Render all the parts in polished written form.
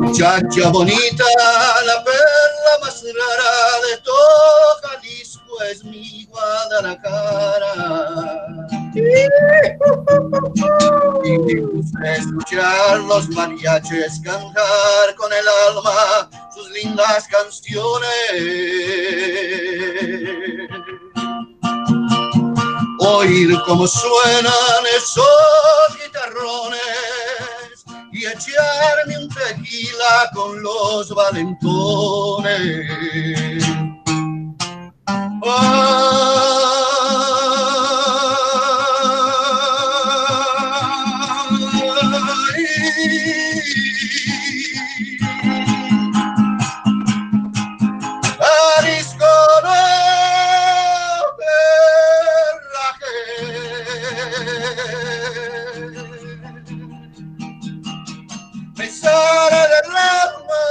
Muchacha bonita, la perla más rara de todo Jalisco es mi Guadalajara. Y me gusta escuchar los mariachis cantar con el alma sus lindas canciones. Oír cómo suenan esos guitarrones y echarme un tequila con los valentones. Jalisco no me sale del alma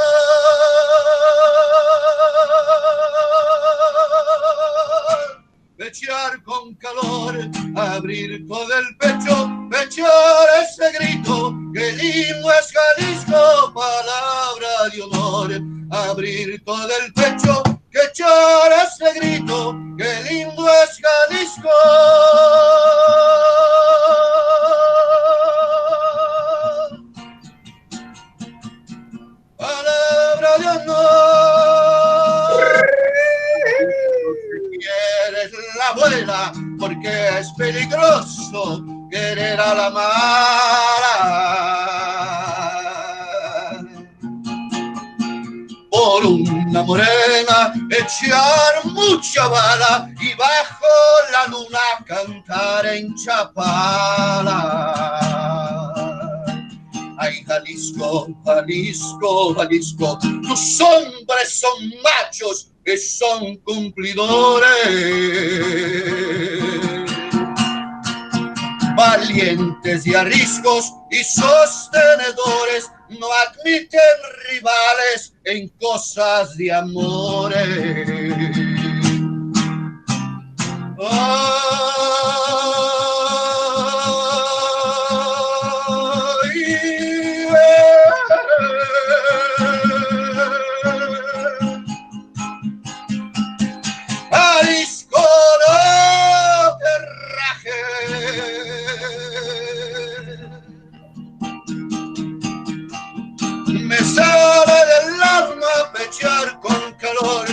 echar con calor, abrir todo el pecho, echar ese grito, que lindo es Jalisco, palabra de honor, abrir todo el pecho, que echar ese grito, que lindo es Jalisco. Palabra de honor. Si quieres la abuela, porque es peligroso querer a la mala. Por una morena echar mucha bala y bajo la luna cantar en Chapala. Ay, Jalisco, Jalisco, Jalisco, tus hombres son machos que son cumplidores. Valientes y arriscos y sostenedores, no admiten rivales en cosas de amores. Jalisco, no te rajes. Me sale del alma pechar con calor,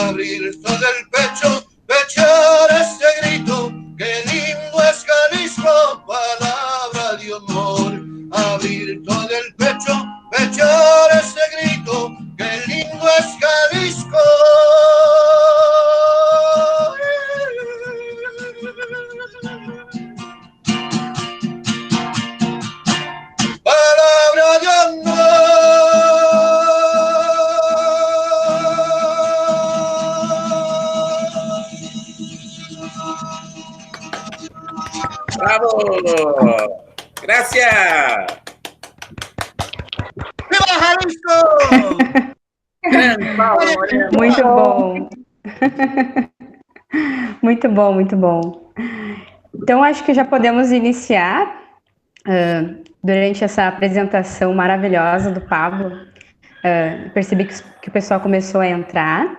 abrir todo el pecho, pechar ese grito, que lindo es Jalisco, palabra de honor, abrir todo el pecho, pechar ese grito, que lindo es Jalisco. Palabra de ¡Bravo! ¡Gracias! ¡Viva Jalisco! Muito bom. Muito bom, muito bom. Então, acho que já podemos iniciar. Durante essa apresentação maravilhosa do Pablo, percebi que o pessoal começou a entrar.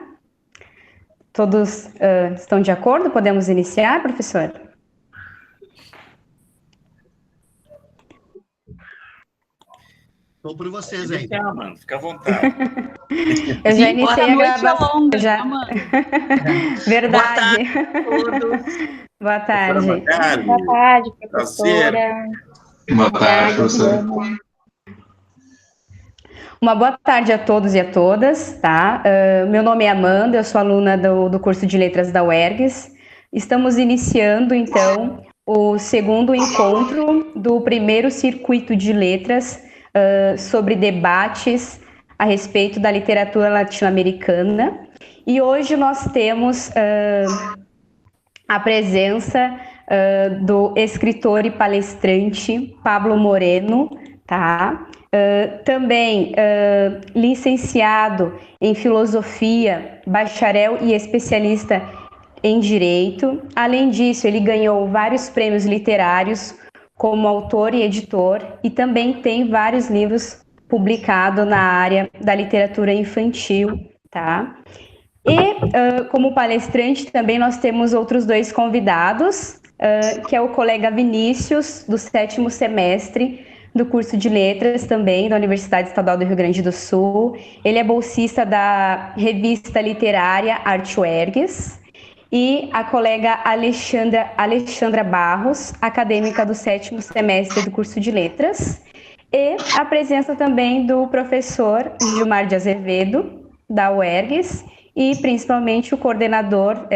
Todos estão de acordo? Podemos iniciar, professor? Estou por vocês aí. Fica à vontade. Eu já iniciei a gravação. Verdade. Boa tarde. Boa tarde. Boa tarde, professora. Boa tarde, professora. Uma boa tarde a todos e a todas, tá? Meu nome é Amanda, eu sou aluna do curso de Letras da UERGS. Estamos iniciando, então, o segundo encontro do primeiro circuito de letras sobre debates a respeito da literatura latino-americana. E hoje nós temos a presença do escritor e palestrante Pablo Moreno, tá? Também licenciado em filosofia, bacharel e especialista em direito. Além disso, ele ganhou vários prêmios literários como autor e editor, e também tem vários livros publicado na área da literatura infantil, tá? E, como palestrante, também nós temos outros 2 convidados, que é o colega Vinícius, do 7º semestre do curso de Letras, também, da Universidade Estadual do Rio Grande do Sul. Ele é bolsista da revista literária Arte UERGS. E a colega Alexandra Barros, acadêmica do 7º semestre do curso de Letras. E a presença também do professor Gilmar de Azevedo, da UERGS, e principalmente o coordenador,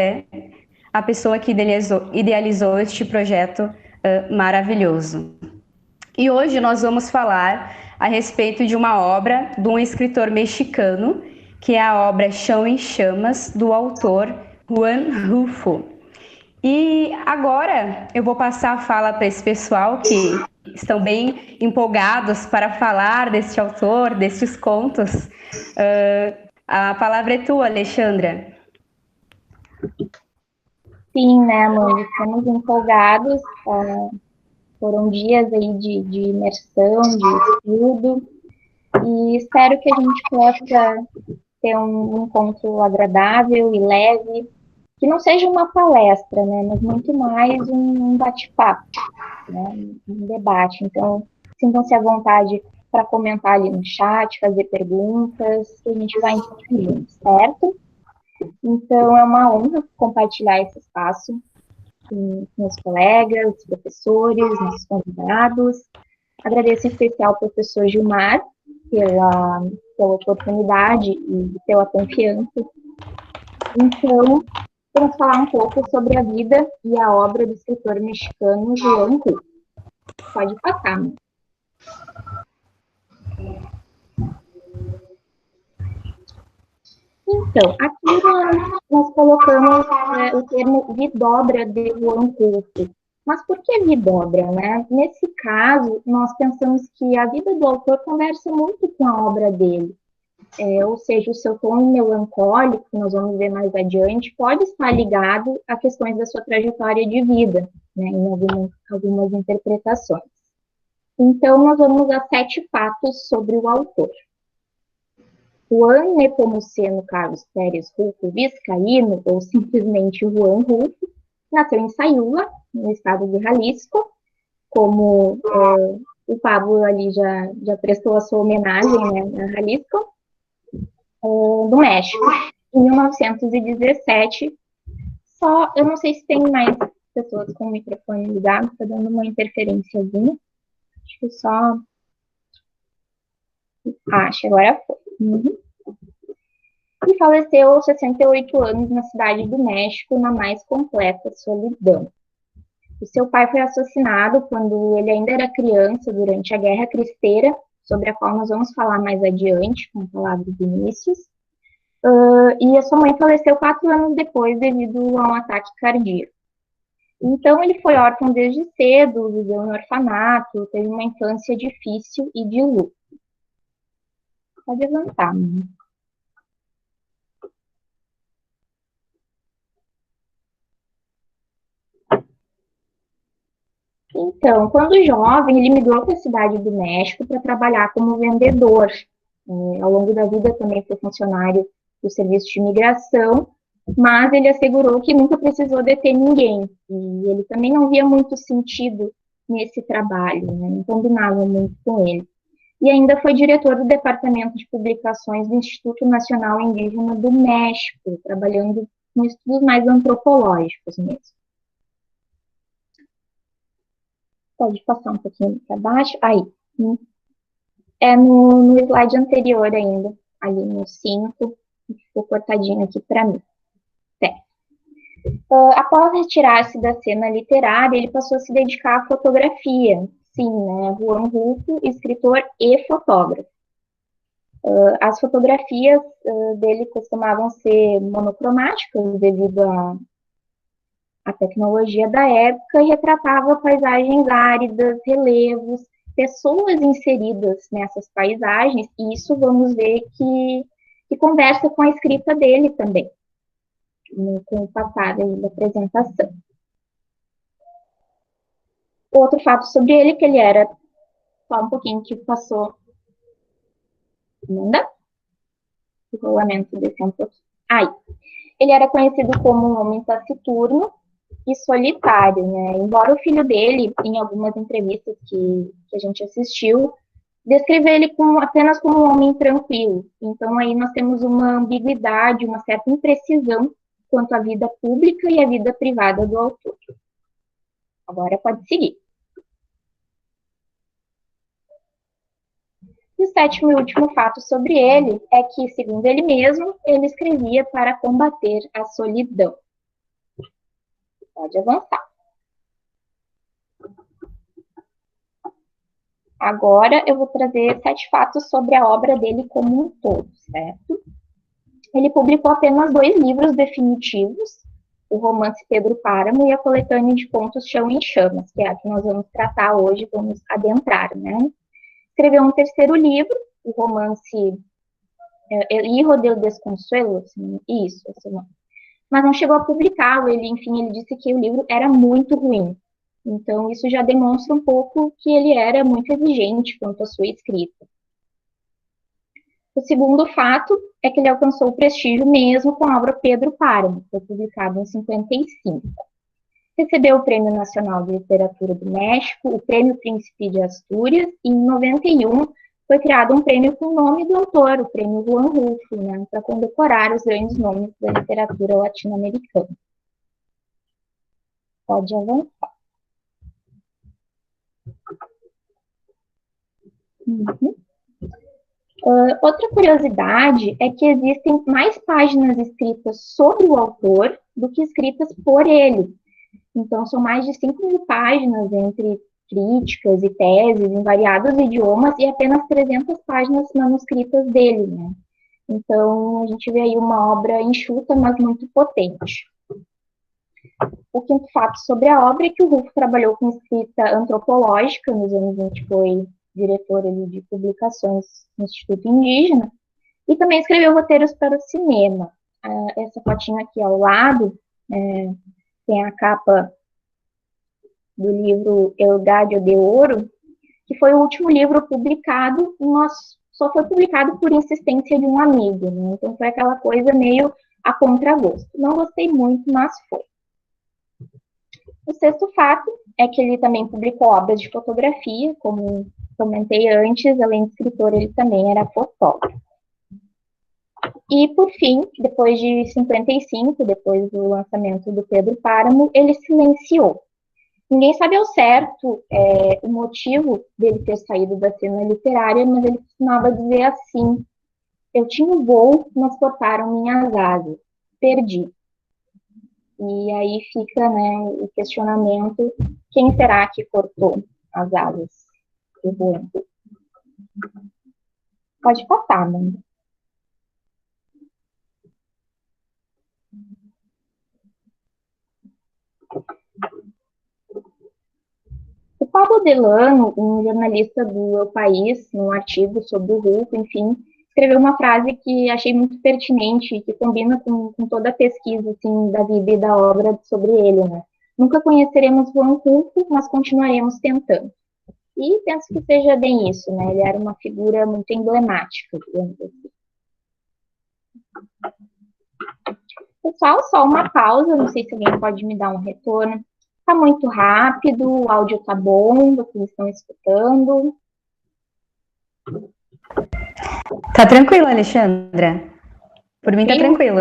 a pessoa que idealizou este projeto maravilhoso. E hoje nós vamos falar a respeito de uma obra de um escritor mexicano, que é a obra Chão em Chamas, do autor Juan Rulfo. E agora eu vou passar a fala para esse pessoal que estão bem empolgados para falar deste autor, destes contos. A palavra é tua, Alexandra. Sim, né, amor? Estamos empolgados. Foram dias aí de imersão, de estudo. E espero que a gente possa ter um encontro agradável e leve, que não seja uma palestra, né, mas muito mais um bate-papo, né, um debate. Então, sintam-se à vontade para comentar ali no chat, fazer perguntas, que a gente vai interagindo, certo? Então, é uma honra compartilhar esse espaço com meus colegas, professores, nossos convidados. Agradeço em especial ao professor Gilmar pela oportunidade e pela confiança. Então, vamos falar um pouco sobre a vida e a obra do escritor mexicano Juan Rulfo. Pode passar, né? Então, aqui nós colocamos o termo vidobra de Juan Rulfo. Mas por que vidobra, né? Nesse caso, nós pensamos que a vida do autor conversa muito com a obra dele. Ou seja, o seu tom melancólico, que nós vamos ver mais adiante, pode estar ligado a questões da sua trajetória de vida, né, em algumas interpretações. Então, nós vamos a 7 fatos sobre o autor. Juan Nepomuceno Carlos Pérez Rulfo Vizcaíno, ou simplesmente Juan Rulfo, nasceu em Sayula, no estado de Jalisco, como o Pablo ali já prestou a sua homenagem, né, a Jalisco, do México, em 1917. Só, eu não sei se tem mais pessoas com o microfone ligado, está dando uma interferênciazinha. Acho que só... acho, agora foi. E faleceu aos 68 anos na cidade do México, na mais completa solidão. O seu pai foi assassinado quando ele ainda era criança, durante a Guerra Cristeira, sobre a qual nós vamos falar mais adiante, com palavras de Vinícius. E a sua mãe faleceu 4 anos depois, devido a um ataque cardíaco. Então, ele foi órfão desde cedo, viveu no orfanato, teve uma infância difícil e de luto. Pode levantar, né? Então, quando jovem, ele migrou para a cidade do México para trabalhar como vendedor. Ao longo da vida também foi funcionário do serviço de imigração, mas ele assegurou que nunca precisou deter ninguém. E ele também não via muito sentido nesse trabalho, né? Não combinava muito com ele. E ainda foi diretor do Departamento de Publicações do Instituto Nacional Indígena do México, trabalhando com estudos mais antropológicos mesmo. Pode passar um pouquinho para baixo. Aí. É no slide anterior ainda, ali no 5, ficou cortadinho aqui para mim. Após retirar-se da cena literária, ele passou a se dedicar à fotografia. Sim, né? Juan Rulfo, escritor e fotógrafo. As fotografias dele costumavam ser monocromáticas devido à tecnologia da época e retratava paisagens áridas, relevos, pessoas inseridas nessas paisagens, e isso vamos ver que conversa com a escrita dele também, com o passado aí da apresentação. Outro fato sobre ele, que ele era, só um pouquinho que passou Manda. O rolamento descer um pouquinho. Aí. Ele era conhecido como um homem taciturno e solitário, né? Embora o filho dele, em algumas entrevistas que a gente assistiu, descreveu ele apenas como um homem tranquilo. Então, aí nós temos uma ambiguidade, uma certa imprecisão quanto à vida pública e à vida privada do autor. Agora pode seguir. E o sétimo e último fato sobre ele é que, segundo ele mesmo, ele escrevia para combater a solidão. Pode avançar. Agora eu vou trazer 7 fatos sobre a obra dele como um todo, certo? Ele publicou apenas 2 livros definitivos, o romance Pedro Páramo e a coletânea de contos Chão em Chamas, que é a que nós vamos tratar hoje, vamos adentrar, né? Escreveu um terceiro livro, o romance El Hijo del Desconsuelo, assim, isso, esse nome. Mas não chegou a publicá-lo, ele disse que o livro era muito ruim. Então, isso já demonstra um pouco que ele era muito exigente quanto à sua escrita. O segundo fato é que ele alcançou o prestígio mesmo com a obra Pedro Páramo, que foi publicado em 55. Recebeu o Prêmio Nacional de Literatura do México, o Prêmio Príncipe de Astúrias, e em 91 foi criado um prêmio com o nome do autor, o Prêmio Juan Rulfo, né, para condecorar os grandes nomes da literatura latino-americana. Pode avançar. Outra curiosidade é que existem mais páginas escritas sobre o autor do que escritas por ele. Então, são mais de 5.000 páginas entre críticas e teses em variados idiomas e apenas 300 páginas manuscritas dele, né? Então, a gente vê aí uma obra enxuta, mas muito potente. O quinto fato sobre a obra é que o Rulfo trabalhou com escrita antropológica, nos anos em que foi diretor ali, de publicações no Instituto Indígena, e também escreveu roteiros para o cinema. Essa fotinha aqui ao lado tem a capa do livro El Gallo de Oro, que foi o último livro publicado, mas só foi publicado por insistência de um amigo, né? Então foi aquela coisa meio a contragosto. Não gostei muito, mas foi. O sexto fato é que ele também publicou obras de fotografia, como comentei antes, além de escritor, ele também era fotógrafo. E, por fim, depois de 55, depois do lançamento do Pedro Páramo, ele silenciou. Ninguém sabe ao certo o motivo dele ter saído da cena literária, mas ele costumava dizer assim: eu tinha um voo, mas cortaram minhas asas, perdi. E aí fica, né, o questionamento: quem será que cortou as asas do voo? Pode passar, mano. O Pablo Delano, um jornalista do El País, num artigo sobre o Rulfo, escreveu uma frase que achei muito pertinente e que combina com toda a pesquisa assim, da vida e da obra sobre ele, né? Nunca conheceremos Juan Rulfo, mas continuaremos tentando. E penso que seja bem isso, né? Ele era uma figura muito emblemática, digamos assim. Pessoal, só uma pausa, não sei se alguém pode me dar um retorno. Tá muito rápido, o áudio tá bom, vocês estão escutando. Tá tranquilo, Alexandra? Por mim tá tranquilo.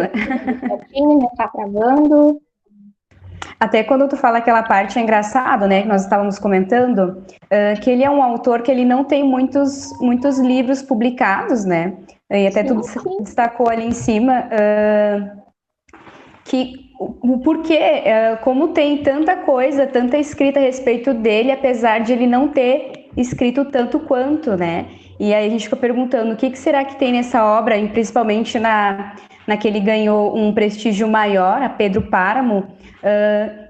Tá travando. Até quando tu fala aquela parte é engraçado, né, que nós estávamos comentando, que ele é um autor que ele não tem muitos livros publicados, né, e até tu destacou ali em cima que o porquê, como tem tanta coisa, tanta escrita a respeito dele, apesar de ele não ter escrito tanto quanto, né, e aí a gente fica perguntando o que será que tem nessa obra, principalmente na que ele ganhou um prestígio maior, a Pedro Páramo,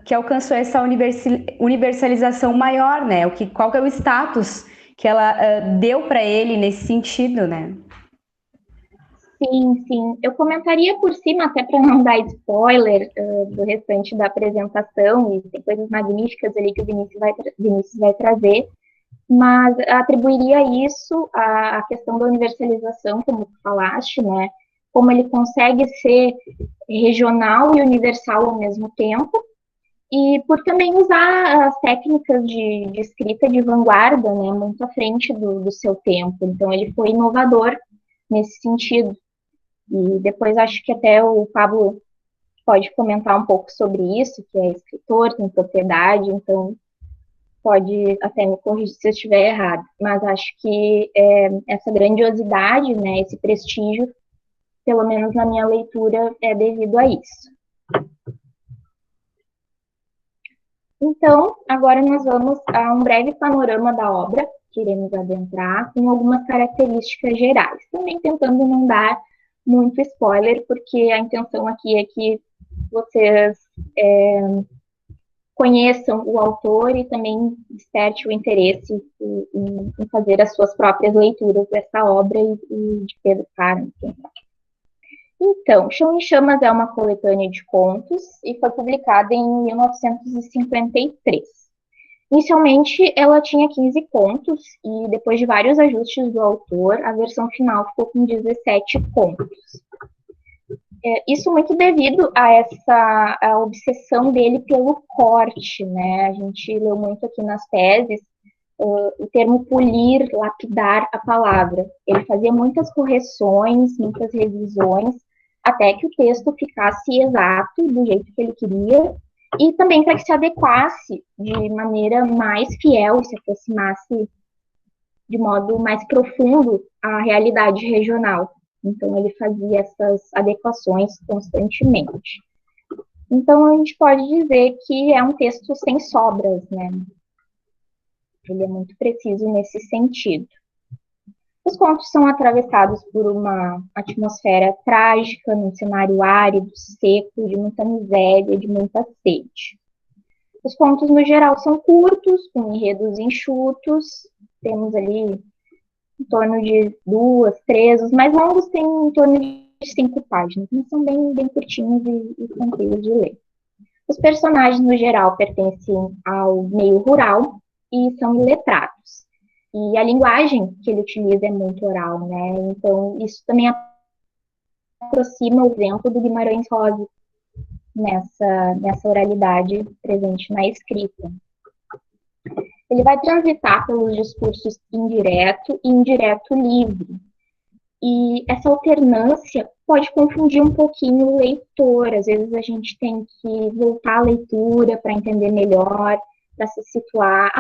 que alcançou essa universalização maior, né? Qual que é o status que ela deu para ele nesse sentido, né? Sim, sim. Eu comentaria por cima, até para não dar spoiler do restante da apresentação, e tem coisas magníficas ali que o Vinícius vai trazer, mas atribuiria isso à questão da universalização, como tu falaste, né? Como ele consegue ser regional e universal ao mesmo tempo, e por também usar as técnicas de escrita de vanguarda, né, muito à frente do seu tempo. Então, ele foi inovador nesse sentido. E depois acho que até o Pablo pode comentar um pouco sobre isso, que é escritor, tem propriedade, então pode até me corrigir se eu estiver errado. Mas acho que essa grandiosidade, né, esse prestígio, pelo menos na minha leitura, é devido a isso. Então, agora nós vamos a um breve panorama da obra, que iremos adentrar, com algumas características gerais, também tentando não dar muito spoiler, porque a intenção aqui é que vocês conheçam o autor e também desperte o interesse em fazer as suas próprias leituras dessa obra e de Pedro Caram. Então, Chão em Chamas é uma coletânea de contos e foi publicada em 1953. Inicialmente, ela tinha 15 contos e depois de vários ajustes do autor, a versão final ficou com 17 contos. Isso muito devido a obsessão dele pelo corte, né? A gente leu muito aqui nas teses o termo polir, lapidar a palavra. Ele fazia muitas correções, muitas revisões, até que o texto ficasse exato, do jeito que ele queria, e também para que se adequasse de maneira mais fiel, se aproximasse de modo mais profundo à realidade regional. Então, ele fazia essas adequações constantemente. Então, a gente pode dizer que é um texto sem sobras, né? Ele é muito preciso nesse sentido. Os contos são atravessados por uma atmosfera trágica, num cenário árido, seco, de muita miséria, de muita sede. Os contos, no geral, são curtos, com enredos enxutos. Temos ali em torno de 2, 3. Os mais longos têm em torno de 5 páginas, mas são bem curtinhos e tranquilos de ler. Os personagens, no geral, pertencem ao meio rural e são iletrados. E a linguagem que ele utiliza é muito oral, né? Então, isso também aproxima o vento do Guimarães Rosa nessa oralidade presente na escrita. Ele vai transitar pelos discursos indireto e indireto livre. E essa alternância pode confundir um pouquinho o leitor. Às vezes a gente tem que voltar à leitura para entender melhor, para se situar.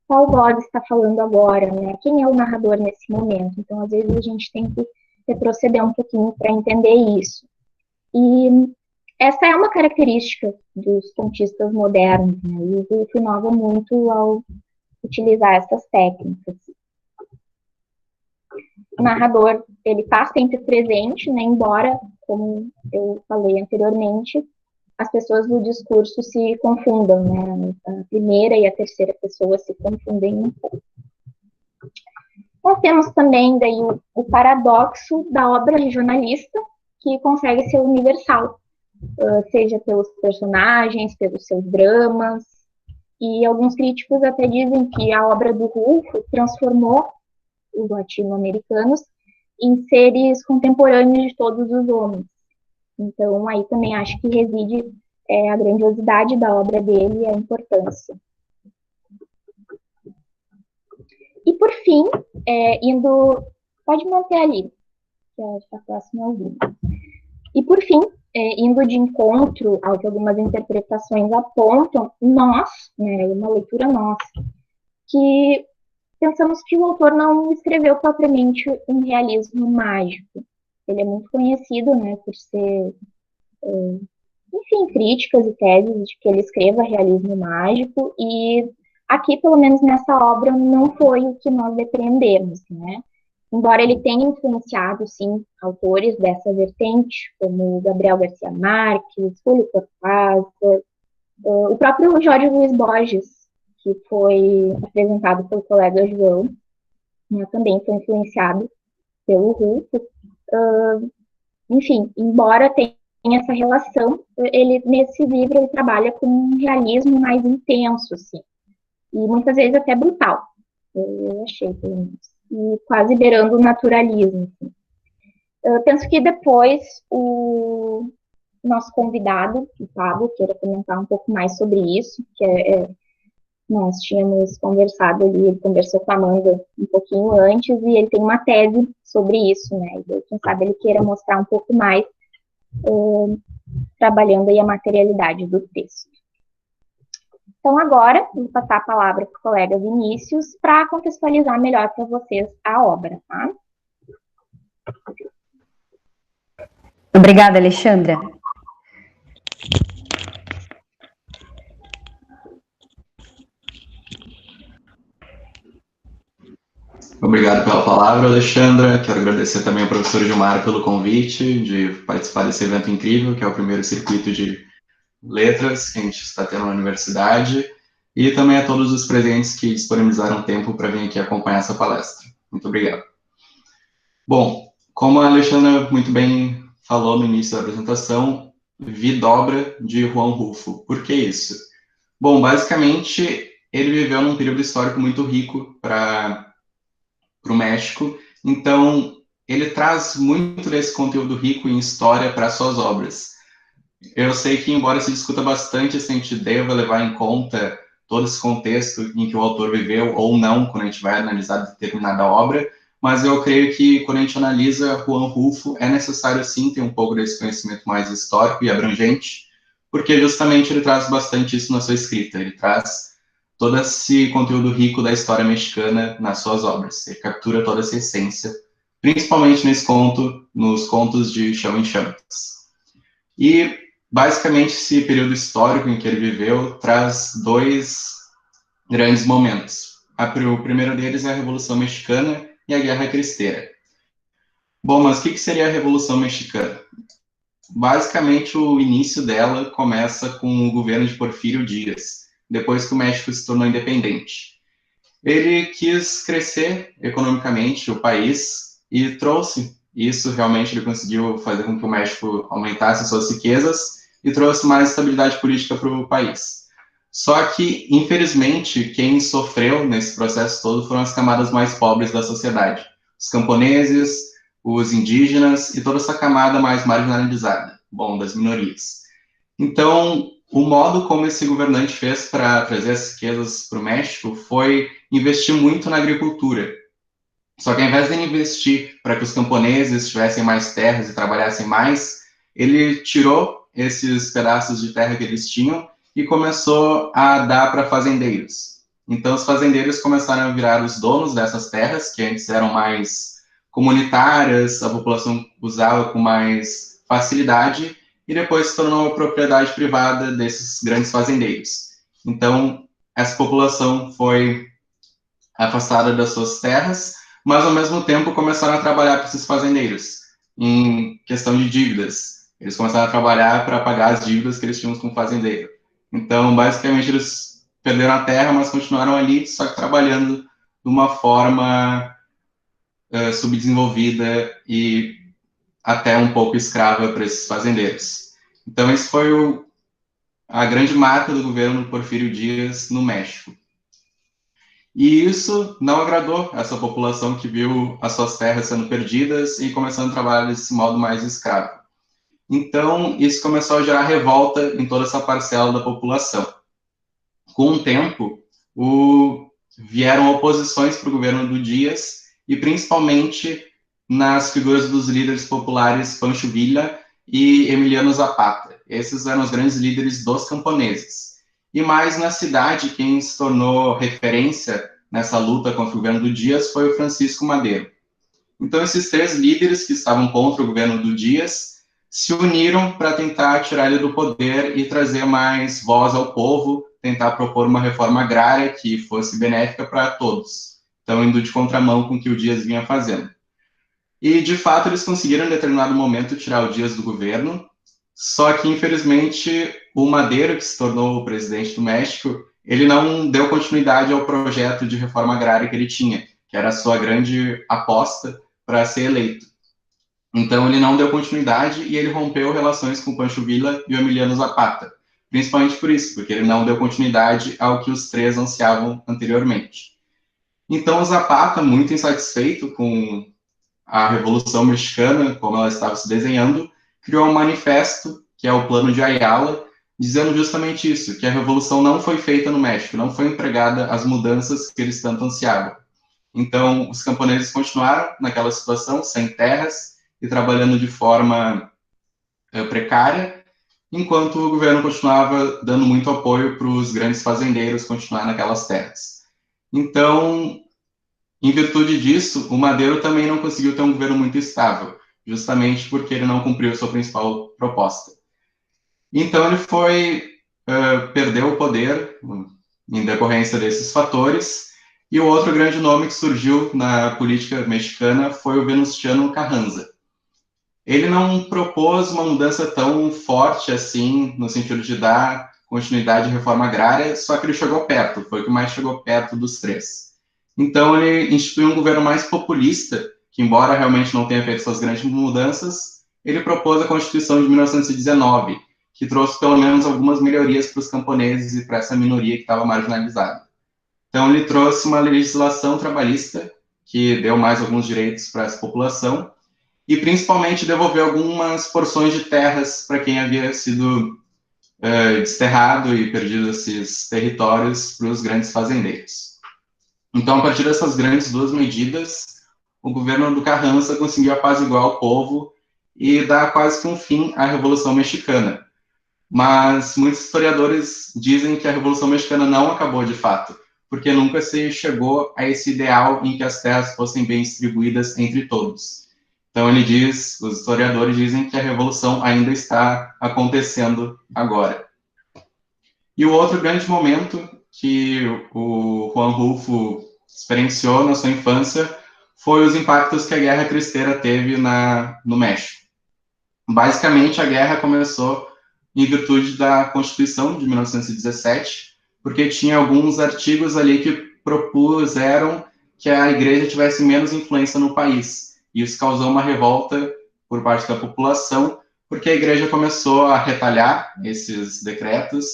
Qual voz está falando agora, né? Quem é o narrador nesse momento? Então, às vezes, a gente tem que retroceder um pouquinho para entender isso. E essa é uma característica dos contistas modernos, né? E o Woolf inova muito ao utilizar essas técnicas. O narrador, ele está sempre presente, né? Embora, como eu falei anteriormente, as pessoas do discurso se confundam, né? A primeira e a terceira pessoa se confundem um pouco. Nós temos também daí o paradoxo da obra regionalista, que consegue ser universal, seja pelos personagens, pelos seus dramas, e alguns críticos até dizem que a obra do Woolf transformou os latino-americanos em seres contemporâneos de todos os homens. Então, aí também acho que reside a grandiosidade da obra dele e a importância. E, por fim, indo... Pode manter ali, que está próximo ao vídeo. E, por fim, indo de encontro ao que algumas interpretações apontam, nós, né, uma leitura nossa, que pensamos que o autor não escreveu propriamente um realismo mágico. Ele é muito conhecido, né, por ser, enfim, críticas e teses de que ele escreva realismo mágico, e aqui, pelo menos nessa obra, não foi o que nós depreendemos, né? Embora ele tenha influenciado, sim, autores dessa vertente, como Gabriel Garcia Marques, Júlio Cortázar, o próprio Jorge Luiz Borges, que foi apresentado pelo colega João, né, também foi influenciado pelo Woolf. Enfim, embora tenha essa relação, ele nesse livro ele trabalha com um realismo mais intenso, assim, e muitas vezes até brutal. Eu achei, pelo menos. E quase beirando o naturalismo. Assim. Eu penso que depois o nosso convidado, o Pablo, queira comentar um pouco mais sobre isso, nós tínhamos conversado ali, ele conversou com a Amanda um pouquinho antes, e ele tem uma tese sobre isso, né? E quem sabe ele queira mostrar um pouco mais, trabalhando aí a materialidade do texto. Então, agora, vou passar a palavra para o colega Vinícius para contextualizar melhor para vocês a obra, tá? Obrigada, Alexandra. Obrigado pela palavra, Alexandra. Quero agradecer também ao professor Gilmar pelo convite de participar desse evento incrível, que é o primeiro circuito de letras que a gente está tendo na universidade, e também a todos os presentes que disponibilizaram tempo para vir aqui acompanhar essa palestra. Muito obrigado. Bom, como a Alexandra muito bem falou no início da apresentação, Vidobra, de Juan Rulfo. Por que isso? Bom, basicamente, ele viveu num período histórico muito rico para o México, então ele traz muito desse conteúdo rico em história para suas obras. Eu sei que, embora se discuta bastante se a gente deva levar em conta todo esse contexto em que o autor viveu ou não, quando a gente vai analisar determinada obra, mas eu creio que, quando a gente analisa Juan Rulfo, é necessário, sim, ter um pouco desse conhecimento mais histórico e abrangente, porque justamente ele traz bastante isso na sua escrita, ele traz todo esse conteúdo rico da história mexicana nas suas obras. Ele captura toda essa essência, principalmente nos contos de Chão em Chamas. E, basicamente, esse período histórico em que ele viveu traz dois grandes momentos. O primeiro deles é a Revolução Mexicana e a Guerra Cristera. Bom, mas o que seria a Revolução Mexicana? Basicamente, o início dela começa com o governo de Porfírio Díaz, depois que o México se tornou independente. Ele quis crescer economicamente o país e trouxe isso, realmente ele conseguiu fazer com que o México aumentasse suas riquezas e trouxe mais estabilidade política para o país. Só que, infelizmente, quem sofreu nesse processo todo foram as camadas mais pobres da sociedade. Os camponeses, os indígenas e toda essa camada mais marginalizada, das minorias. Então, o modo como esse governante fez para trazer as riquezas para o México foi investir muito na agricultura. Só que, ao invés de investir para que os camponeses tivessem mais terras e trabalhassem mais, ele tirou esses pedaços de terra que eles tinham e começou a dar para fazendeiros. Então, os fazendeiros começaram a virar os donos dessas terras, que antes eram mais comunitárias, a população usava com mais facilidade, e depois se tornou uma propriedade privada desses grandes fazendeiros. Então, essa população foi afastada das suas terras, mas, ao mesmo tempo, começaram a trabalhar para esses fazendeiros, em questão de dívidas. Eles começaram a trabalhar para pagar as dívidas que eles tinham com o fazendeiro. Então, basicamente, eles perderam a terra, mas continuaram ali, só que trabalhando de uma forma subdesenvolvida e até um pouco escrava para esses fazendeiros. Então, esse foi a grande marca do governo Porfírio Díaz no México. E isso não agradou essa população que viu as suas terras sendo perdidas e começando a trabalhar desse modo mais escravo. Então, isso começou a gerar revolta em toda essa parcela da população. Com o tempo, vieram oposições para o governo do Díaz, e principalmente nas figuras dos líderes populares Pancho Villa e Emiliano Zapata. Esses eram os grandes líderes dos camponeses. E mais na cidade, quem se tornou referência nessa luta contra o governo do Díaz foi o Francisco Madero. Então, esses três líderes que estavam contra o governo do Díaz se uniram para tentar tirar ele do poder e trazer mais voz ao povo, tentar propor uma reforma agrária que fosse benéfica para todos. Então, indo de contramão com o que o Díaz vinha fazendo. E, de fato, eles conseguiram, em determinado momento, tirar o Díaz do governo, só que, infelizmente, o Madero, que se tornou o presidente do México, ele não deu continuidade ao projeto de reforma agrária que ele tinha, que era a sua grande aposta para ser eleito. Então, ele não deu continuidade e ele rompeu relações com o Pancho Villa e o Emiliano Zapata, principalmente por isso, porque ele não deu continuidade ao que os três ansiavam anteriormente. Então, o Zapata, muito insatisfeito com a Revolução Mexicana, como ela estava se desenhando, criou um manifesto, que é o Plano de Ayala, dizendo justamente isso, que a Revolução não foi feita no México, não foi empregada as mudanças que eles tanto ansiavam. Então, os camponeses continuaram naquela situação, sem terras, e trabalhando de forma precária, enquanto o governo continuava dando muito apoio para os grandes fazendeiros continuar naquelas terras. Então, em virtude disso, o Madero também não conseguiu ter um governo muito estável, justamente porque ele não cumpriu sua principal proposta. Então, ele perdeu o poder em decorrência desses fatores, e o outro grande nome que surgiu na política mexicana foi o Venustiano Carranza. Ele não propôs uma mudança tão forte assim, no sentido de dar continuidade à reforma agrária, só que ele chegou perto, foi o que mais chegou perto dos três. Então, ele instituiu um governo mais populista, que, embora realmente não tenha feito suas grandes mudanças, ele propôs a Constituição de 1919, que trouxe pelo menos algumas melhorias para os camponeses e para essa minoria que estava marginalizada. Então, ele trouxe uma legislação trabalhista, que deu mais alguns direitos para essa população, e principalmente devolveu algumas porções de terras para quem havia sido desterrado e perdido esses territórios para os grandes fazendeiros. Então, a partir dessas grandes duas medidas, o governo do Carranza conseguiu apaziguar o povo e dar quase que um fim à Revolução Mexicana. Mas muitos historiadores dizem que a Revolução Mexicana não acabou de fato, porque nunca se chegou a esse ideal em que as terras fossem bem distribuídas entre todos. Então, os historiadores dizem que a Revolução ainda está acontecendo agora. E o outro grande momento que o Juan Rulfo experienciou na sua infância foi os impactos que a Guerra Cristera teve no México. Basicamente, a guerra começou em virtude da Constituição de 1917, porque tinha alguns artigos ali que propuseram que a igreja tivesse menos influência no país. E isso causou uma revolta por parte da população, porque a igreja começou a retalhar esses decretos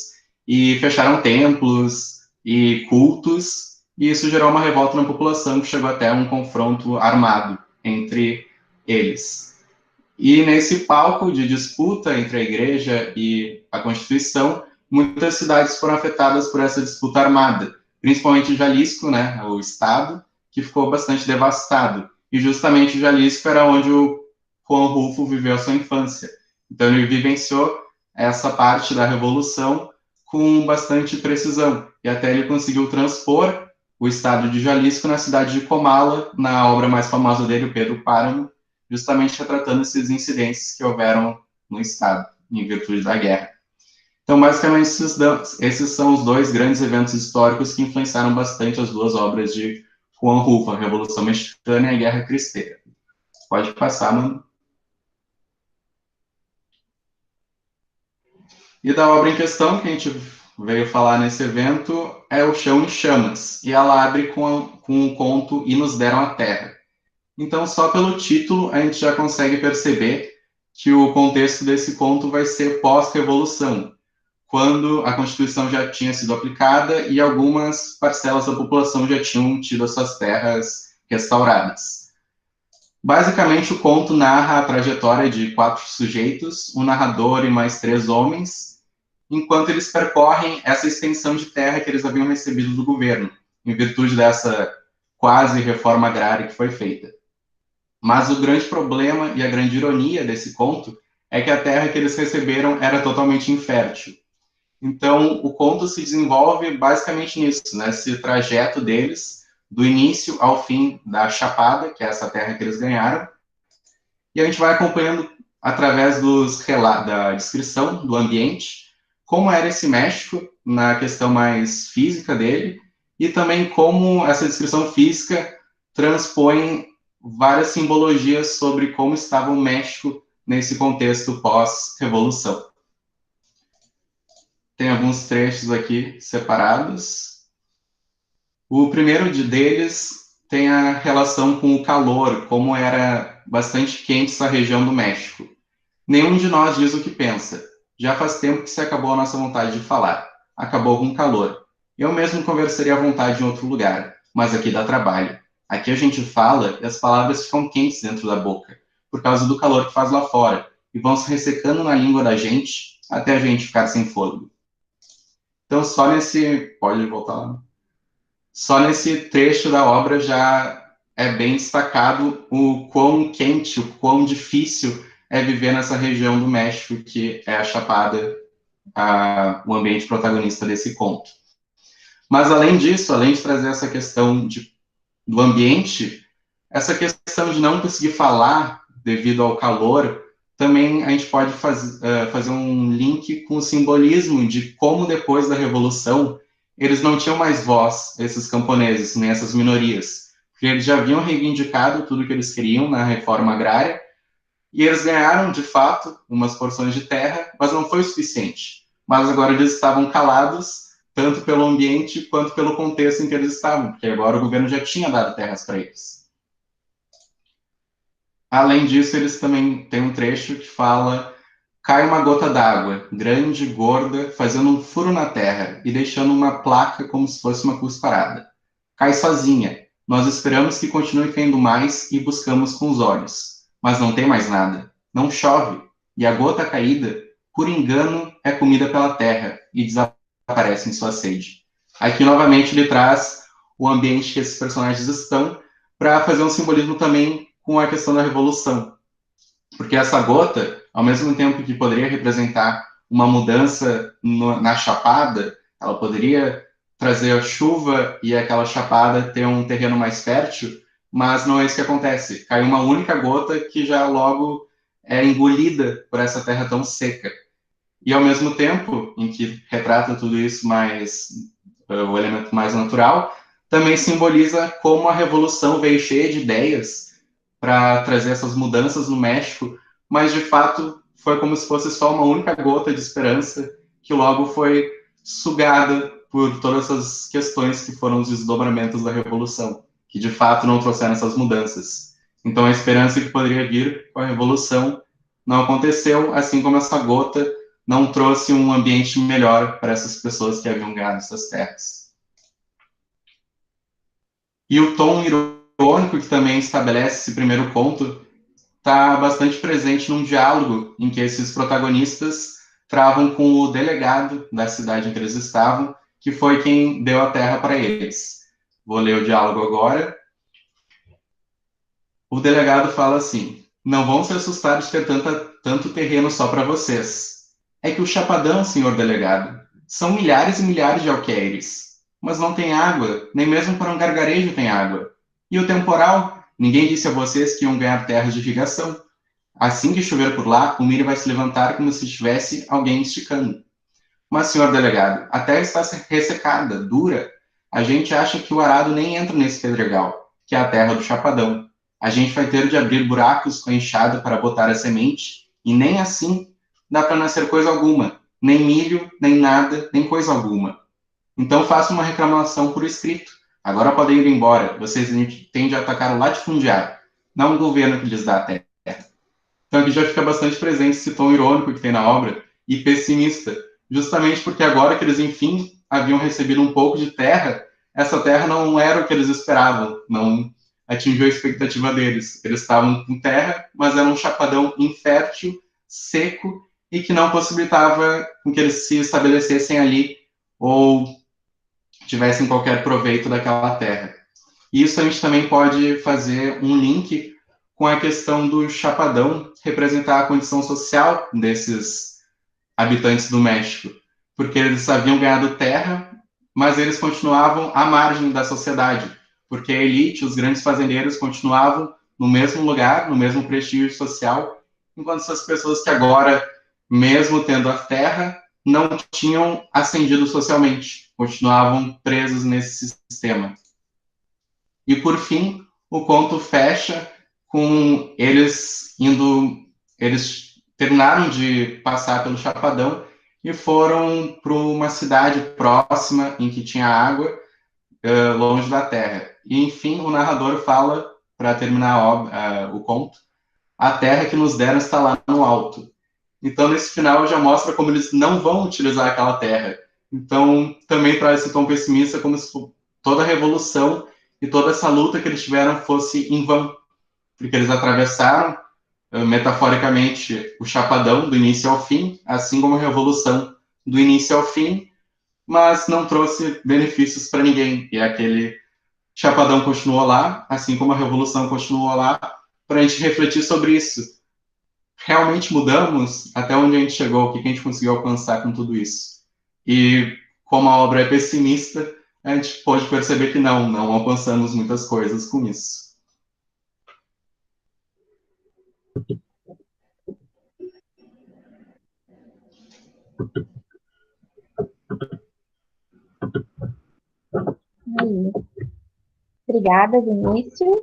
e fecharam templos e cultos, e isso gerou uma revolta na população que chegou até um confronto armado entre eles. E nesse palco de disputa entre a igreja e a Constituição, muitas cidades foram afetadas por essa disputa armada, principalmente Jalisco, né, o estado, que ficou bastante devastado. E justamente Jalisco era onde o Juan Rulfo viveu a sua infância. Então ele vivenciou essa parte da Revolução com bastante precisão. E até ele conseguiu transpor o estado de Jalisco na cidade de Comala, na obra mais famosa dele, o Pedro Páramo, justamente retratando esses incidentes que houveram no estado, em virtude da guerra. Então, basicamente, esses são os dois grandes eventos históricos que influenciaram bastante as duas obras de Juan Rulfo, a Revolução Mexicana e a Guerra Cristera. Pode passar, mano. E da obra em questão, que a gente veio falar nesse evento, é O Chão em Chamas, e ela abre com o conto E Nos Deram a Terra. Então, só pelo título, a gente já consegue perceber que o contexto desse conto vai ser pós-revolução, quando a Constituição já tinha sido aplicada e algumas parcelas da população já tinham tido as suas terras restauradas. Basicamente, o conto narra a trajetória de 4 sujeitos, um narrador e mais 3 homens, enquanto eles percorrem essa extensão de terra que eles haviam recebido do governo, em virtude dessa quase reforma agrária que foi feita. Mas o grande problema e a grande ironia desse conto é que a terra que eles receberam era totalmente infértil. Então, o conto se desenvolve basicamente nisso, nesse trajeto deles, do início ao fim da Chapada, que é essa terra que eles ganharam, e a gente vai acompanhando através da descrição do ambiente, como era esse México, na questão mais física dele, e também como essa descrição física transpõe várias simbologias sobre como estava o México nesse contexto pós-revolução. Tem alguns trechos aqui separados. O primeiro deles tem a relação com o calor, como era bastante quente essa região do México. Nenhum de nós diz o que pensa. Já faz tempo que se acabou a nossa vontade de falar. Acabou com o calor. Eu mesmo conversaria à vontade em outro lugar. mas aqui dá trabalho. Aqui a gente fala e as palavras ficam quentes dentro da boca, por causa do calor que faz lá fora, e vão se ressecando na língua da gente, até a gente ficar sem fôlego. Então, pode voltar lá. Só nesse trecho da obra já é bem destacado o quão quente, o quão difícil é viver nessa região do México, que é a Chapada, o ambiente protagonista desse conto. Mas, além disso, além de trazer essa questão do ambiente, essa questão de não conseguir falar devido ao calor, também a gente pode fazer um link com o simbolismo de como, depois da Revolução, eles não tinham mais voz, esses camponeses, nem essas minorias, porque eles já haviam reivindicado tudo que eles queriam na reforma agrária, e eles ganharam, de fato, umas porções de terra, mas não foi o suficiente. Mas agora eles estavam calados, tanto pelo ambiente quanto pelo contexto em que eles estavam, porque agora o governo já tinha dado terras para eles. Além disso, eles também têm um trecho que fala: cai uma gota d'água, grande, gorda, fazendo um furo na terra e deixando uma placa como se fosse uma cusparada. Cai sozinha. Nós esperamos que continue caindo mais e buscamos com os olhos. Mas não tem mais nada. Não chove. E a gota caída, por engano, é comida pela terra e desaparece em sua sede. Aqui, novamente, ele traz o ambiente que esses personagens estão para fazer um simbolismo também com a questão da revolução. Porque essa gota, ao mesmo tempo que poderia representar uma mudança na chapada, ela poderia trazer a chuva e aquela chapada ter um terreno mais fértil, mas não é isso que acontece. Cai uma única gota que já logo é engolida por essa terra tão seca. E ao mesmo tempo, em que retrata tudo isso o elemento mais natural, também simboliza como a revolução veio cheia de ideias para trazer essas mudanças no México, mas de fato foi como se fosse só uma única gota de esperança que logo foi sugada por todas essas questões que foram os desdobramentos da revolução, que de fato não trouxeram essas mudanças. Então a esperança que poderia vir com a revolução não aconteceu, assim como essa gota não trouxe um ambiente melhor para essas pessoas que haviam ganhado essas terras. E o tom irônico que também estabelece esse primeiro conto está bastante presente num diálogo em que esses protagonistas travam com o delegado da cidade em que eles estavam, que foi quem deu a terra para eles. Vou ler o diálogo agora. O delegado fala assim: não vão se assustar de ter tanto terreno só para vocês. É que o Chapadão, senhor delegado, são milhares e milhares de alqueires, mas não tem água, nem mesmo para um gargarejo tem água. E o temporal? Ninguém disse a vocês que iam ganhar terras de irrigação. Assim que chover por lá, o milho vai se levantar como se tivesse alguém esticando. Mas, senhor delegado, a terra está ressecada, dura. A gente acha que o arado nem entra nesse pedregal, que é a terra do Chapadão. A gente vai ter de abrir buracos com a enxada para botar a semente, e nem assim dá para nascer coisa alguma, nem milho, nem nada, nem coisa alguma. Então faça uma reclamação por escrito. Agora podem ir embora, vocês têm de atacar o latifundiário, não o governo que lhes dá a terra. Então aqui já fica bastante presente esse tom irônico que tem na obra, e pessimista, justamente porque agora que eles, enfim, haviam recebido um pouco de terra, essa terra não era o que eles esperavam, não atingiu a expectativa deles. Eles estavam com terra, mas era um chapadão infértil, seco, e que não possibilitava com que eles se estabelecessem ali ou tivessem qualquer proveito daquela terra. E isso a gente também pode fazer um link com a questão do chapadão representar a condição social desses habitantes do México, porque eles haviam ganhado terra, mas eles continuavam à margem da sociedade, porque a elite, os grandes fazendeiros, continuavam no mesmo lugar, no mesmo prestígio social, enquanto essas pessoas que agora, mesmo tendo a terra, não tinham ascendido socialmente, continuavam presos nesse sistema. E, por fim, o conto fecha com eles terminaram de passar pelo Chapadão e foram para uma cidade próxima em que tinha água, longe da terra. E, enfim, o narrador fala, para terminar o conto: a terra que nos deram está lá no alto. Então, nesse final, já mostra como eles não vão utilizar aquela terra. Então, também traz esse tom pessimista, como se toda a revolução que toda essa luta que eles tiveram fosse em vão, porque eles atravessaram, metaforicamente, o chapadão do início ao fim, assim como a revolução do início ao fim, mas não trouxe benefícios para ninguém, e aquele chapadão continuou lá, assim como a revolução continuou lá, para a gente refletir sobre isso. Realmente mudamos? Até onde a gente chegou? O que a gente conseguiu alcançar com tudo isso? E como a obra é pessimista, a gente pode perceber que não alcançamos muitas coisas com isso. Aí. Obrigada, Vinícius.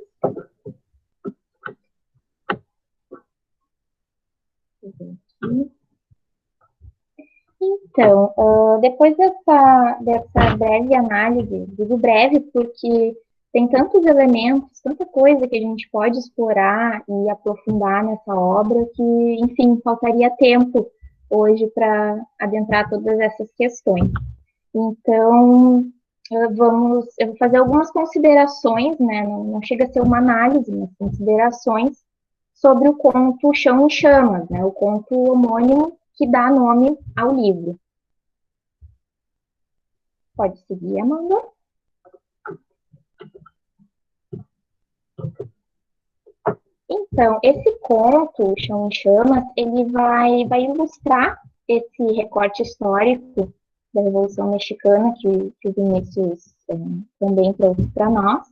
Então, depois dessa breve análise, digo breve porque tem tantos elementos, tanta coisa que a gente pode explorar e aprofundar nessa obra que, enfim, faltaria tempo hoje para adentrar todas essas questões. Então, eu vou fazer algumas considerações, né? Não chega a ser uma análise, mas considerações sobre o conto Chão em Chamas, né? O conto homônimo que dá nome ao livro. Pode seguir, Amanda. Então, esse conto, Chão em Chamas, ele vai ilustrar esse recorte histórico da Revolução Mexicana que o Vinícius também trouxe para nós,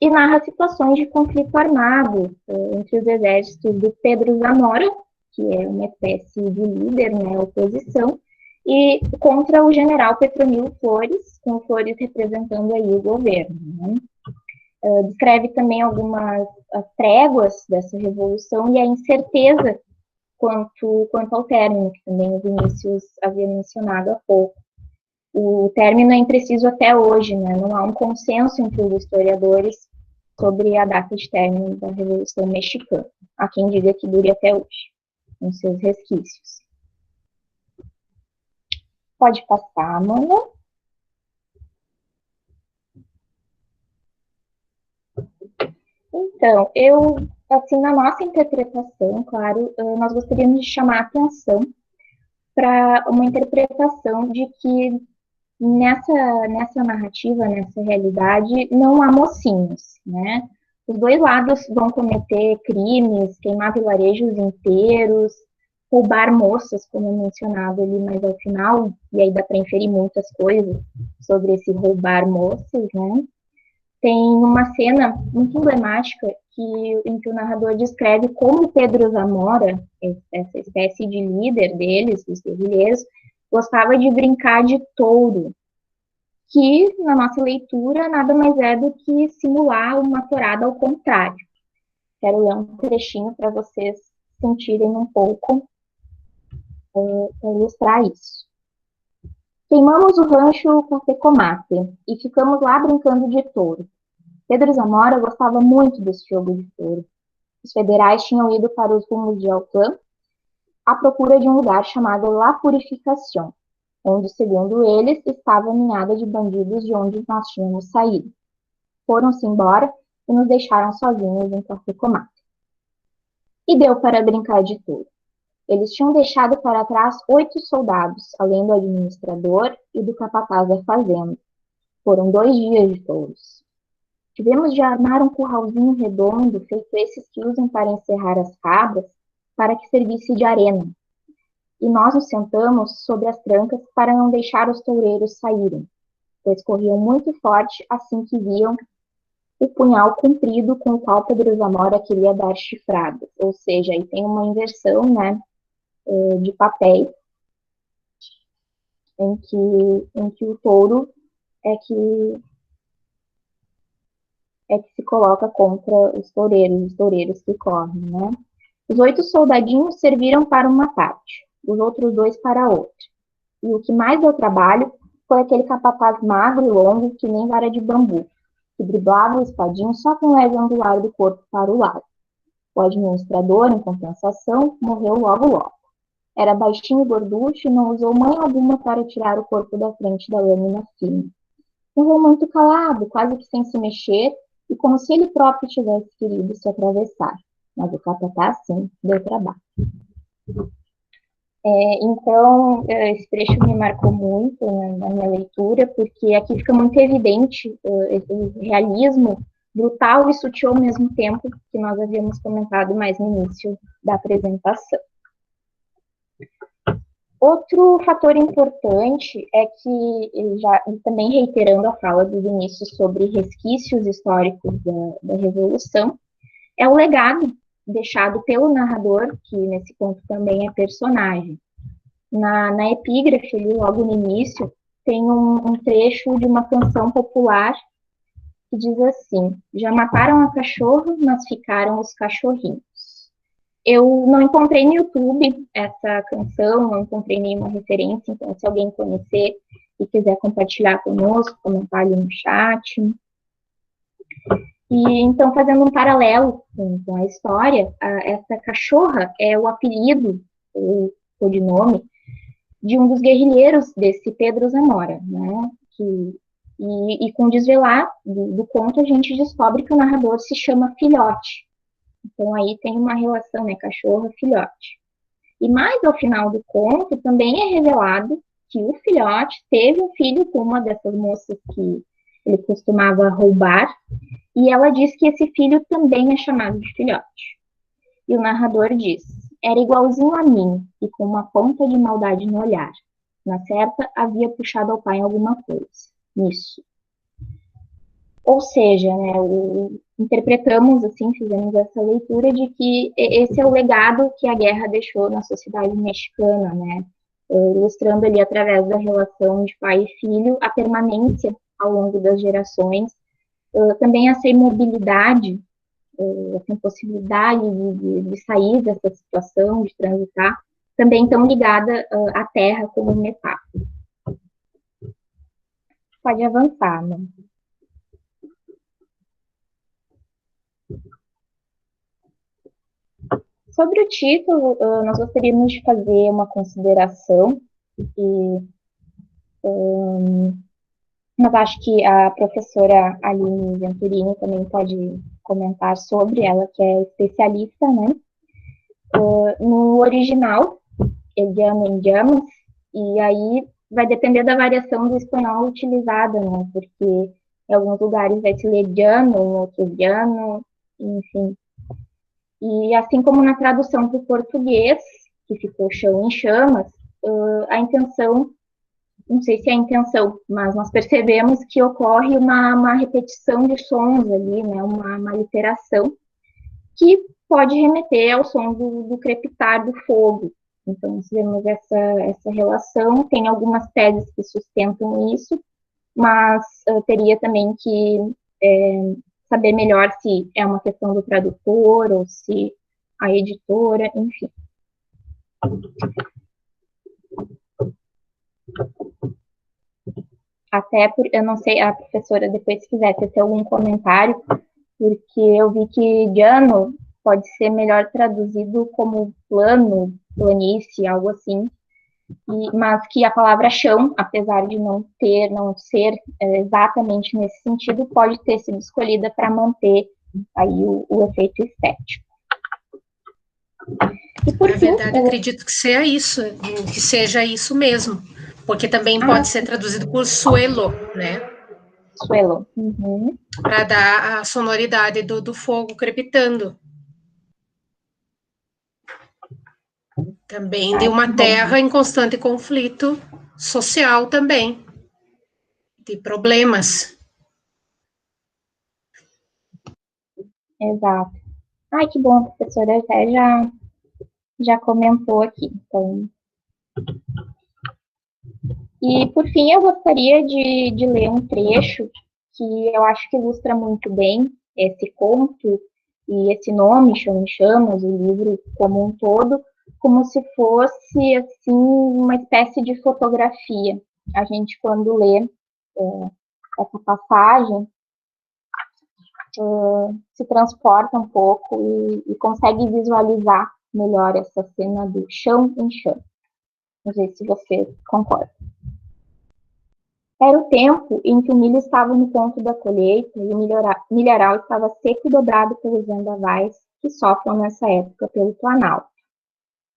e narra situações de conflito armado entre os exércitos do Pedro Zamora, que é uma espécie de líder, né, oposição, e contra o general Petronilo Flores, com Flores representando aí o governo, né? Descreve também algumas tréguas dessa revolução e a incerteza quanto ao término, que também o Vinícius havia mencionado há pouco. O término é impreciso até hoje, né? Não há um consenso entre os historiadores sobre a data de término da Revolução Mexicana. Há quem diga que dure até hoje, com seus resquícios. Pode passar, Amanda. Então, assim, na nossa interpretação, claro, nós gostaríamos de chamar a atenção para uma interpretação de que nessa narrativa, nessa realidade, não há mocinhos, né? Os dois lados vão cometer crimes, queimar vilarejos inteiros, roubar moças, como mencionado ali mais ao final, e aí dá para inferir muitas coisas sobre esse roubar moças, né? Tem uma cena muito emblemática em que o narrador descreve como Pedro Zamora, essa espécie de líder deles, dos guerrilheiros, gostava de brincar de touro, que, na nossa leitura, nada mais é do que simular uma tourada ao contrário. Quero ler um trechinho para vocês sentirem um pouco, para ilustrar isso. Queimamos o rancho Café-Comate e ficamos lá brincando de touro. Pedro Zamora gostava muito desse jogo de touro. Os federais tinham ido para os rumos de Alclã à procura de um lugar chamado La Purificación, onde, segundo eles, estava a ninhada de bandidos de onde nós tínhamos saído. Foram-se embora e nos deixaram sozinhos em Café-Comate. E deu para brincar de touro. Eles tinham deixado para trás 8 soldados, além do administrador e do capataz da fazenda. Foram 2 dias de touros. Tivemos de armar um curralzinho redondo, feito esses que usam para encerrar as cabras, para que servisse de arena. E nós nos sentamos sobre as trancas para não deixar os toureiros saírem, pois corriam muito forte assim que viam o punhal comprido com o qual Pedro Zamora queria dar chifradas. Ou seja, aí tem uma inversão, né, de papéis, em que o touro é que se coloca contra os toureiros que correm, né? Os 8 soldadinhos serviram para uma parte, os outros 2 para a outra. E o que mais deu trabalho foi aquele capataz magro e longo que nem vara de bambu, que driblava o espadinho só com o leve angular do corpo para o lado. O administrador, em compensação, morreu logo. Era baixinho e gorducho e não usou mãe alguma para tirar o corpo da frente da lâmina fina. morreu muito calado, quase que sem se mexer, e como se ele próprio tivesse querido se atravessar. Mas o Catatá, sim, deu trabalho. Então, esse trecho me marcou muito, né, na minha leitura, porque aqui fica muito evidente esse realismo brutal e sutil ao mesmo tempo, que nós havíamos comentado mais no início da apresentação. Outro fator importante é que, também reiterando a fala do Vinícius sobre resquícios históricos da Revolução, é o legado deixado pelo narrador, que nesse ponto também é personagem. Na epígrafe, ali, logo no início, tem um trecho de uma canção popular que diz assim: já mataram a cachorra, mas ficaram os cachorrinhos. Eu não encontrei no YouTube essa canção, não encontrei nenhuma referência, então se alguém conhecer e quiser compartilhar conosco, comentar ali no chat. E então, fazendo um paralelo com a história, essa cachorra é o apelido, o codinome, de um dos guerrilheiros desse Pedro Zamora, né? E com o desvelar do conto, a gente descobre que o narrador se chama Filhote. Então, aí tem uma relação, né? Cachorro-filhote. E mais ao final do conto, também é revelado que o Filhote teve um filho com uma dessas moças que ele costumava roubar, e ela diz que esse filho também é chamado de Filhote. E o narrador diz: era igualzinho a mim, e com uma ponta de maldade no olhar. Na certa, havia puxado ao pai alguma coisa. Nisso. Ou seja, né, interpretamos, assim, fizemos essa leitura de que esse é o legado que a guerra deixou na sociedade mexicana, né, ilustrando ali, através da relação de pai e filho, a permanência ao longo das gerações, também essa imobilidade, essa impossibilidade de sair dessa situação, de transitar, também tão ligada à terra como metáfora. Pode avançar, né? Sobre o título, nós gostaríamos de fazer uma consideração, mas acho que a professora Aline Venturini também pode comentar sobre, ela que é especialista, né? No original, Llama em Llamas, e aí vai depender da variação do espanhol utilizada, né? Porque em alguns lugares vai se ler llano, em outros llano, enfim. E assim como na tradução para o português, que ficou Chão em Chamas, a intenção, não sei se é a intenção, mas nós percebemos que ocorre uma repetição de sons ali, né, uma literação, que pode remeter ao som do crepitar do fogo. Então, nós vemos essa relação, tem algumas teses que sustentam isso, mas teria também que saber melhor se é uma questão do tradutor ou se a editora, enfim. Até eu não sei, a professora depois se quiser ter algum comentário, porque eu vi que llano pode ser melhor traduzido como plano, planície, algo assim, mas que a palavra chão, apesar de não ser exatamente nesse sentido, pode ter sido escolhida para manter aí o efeito estético. E por fim, verdade, acredito que seja isso mesmo, porque também pode ser traduzido por suelo, né? Suelo. Uhum. Para dar a sonoridade do fogo crepitando. Também de uma terra em constante conflito social também, de problemas. Exato. Ai, que bom, a professora até já comentou aqui. Então. E, por fim, eu gostaria de ler um trecho que eu acho que ilustra muito bem esse conto e esse nome, Chão em Chamas, o livro como um todo, como se fosse, assim, uma espécie de fotografia. A gente, quando lê essa passagem, se transporta um pouco e consegue visualizar melhor essa cena do chão em chão. Não sei se você concorda. Era o tempo em que o milho estava no ponto da colheita e o milharal estava seco e dobrado pelos vendavais que sofrem nessa época pelo Planalto.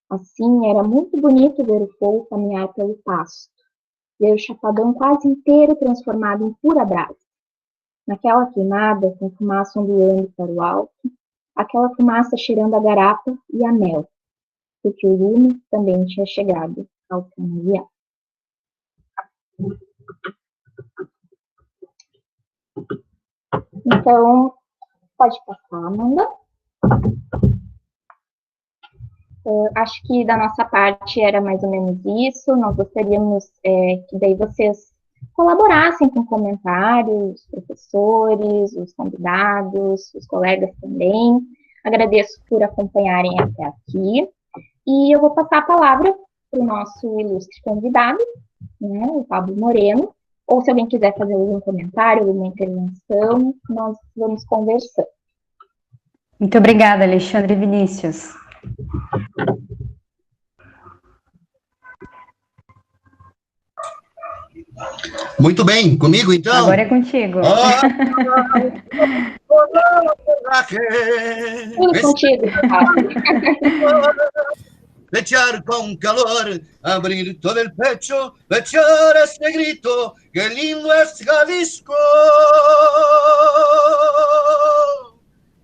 Assim, era muito bonito ver o fogo caminhar pelo pasto, ver o chapadão quase inteiro transformado em pura brasa. Naquela queimada, com fumaça ondulando para o alto, aquela fumaça cheirando a garapa e a mel, porque o lume também tinha chegado ao canavial. Então, pode passar, Amanda. Acho que da nossa parte era mais ou menos isso. Nós gostaríamos que daí vocês colaborassem com comentários, os professores, os convidados, os colegas também. Agradeço por acompanharem até aqui. E eu vou passar a palavra para o nosso ilustre convidado, né, o Pablo Moreno. Ou se alguém quiser fazer algum comentário, alguma intervenção, nós vamos conversando. Muito obrigada, Alexandre e Vinícius. Muito bem, comigo então? Agora é contigo. Tudo contigo, Pablo. Pechar con calor, abrir todo el pecho, pechar este grito, que lindo es Jalisco.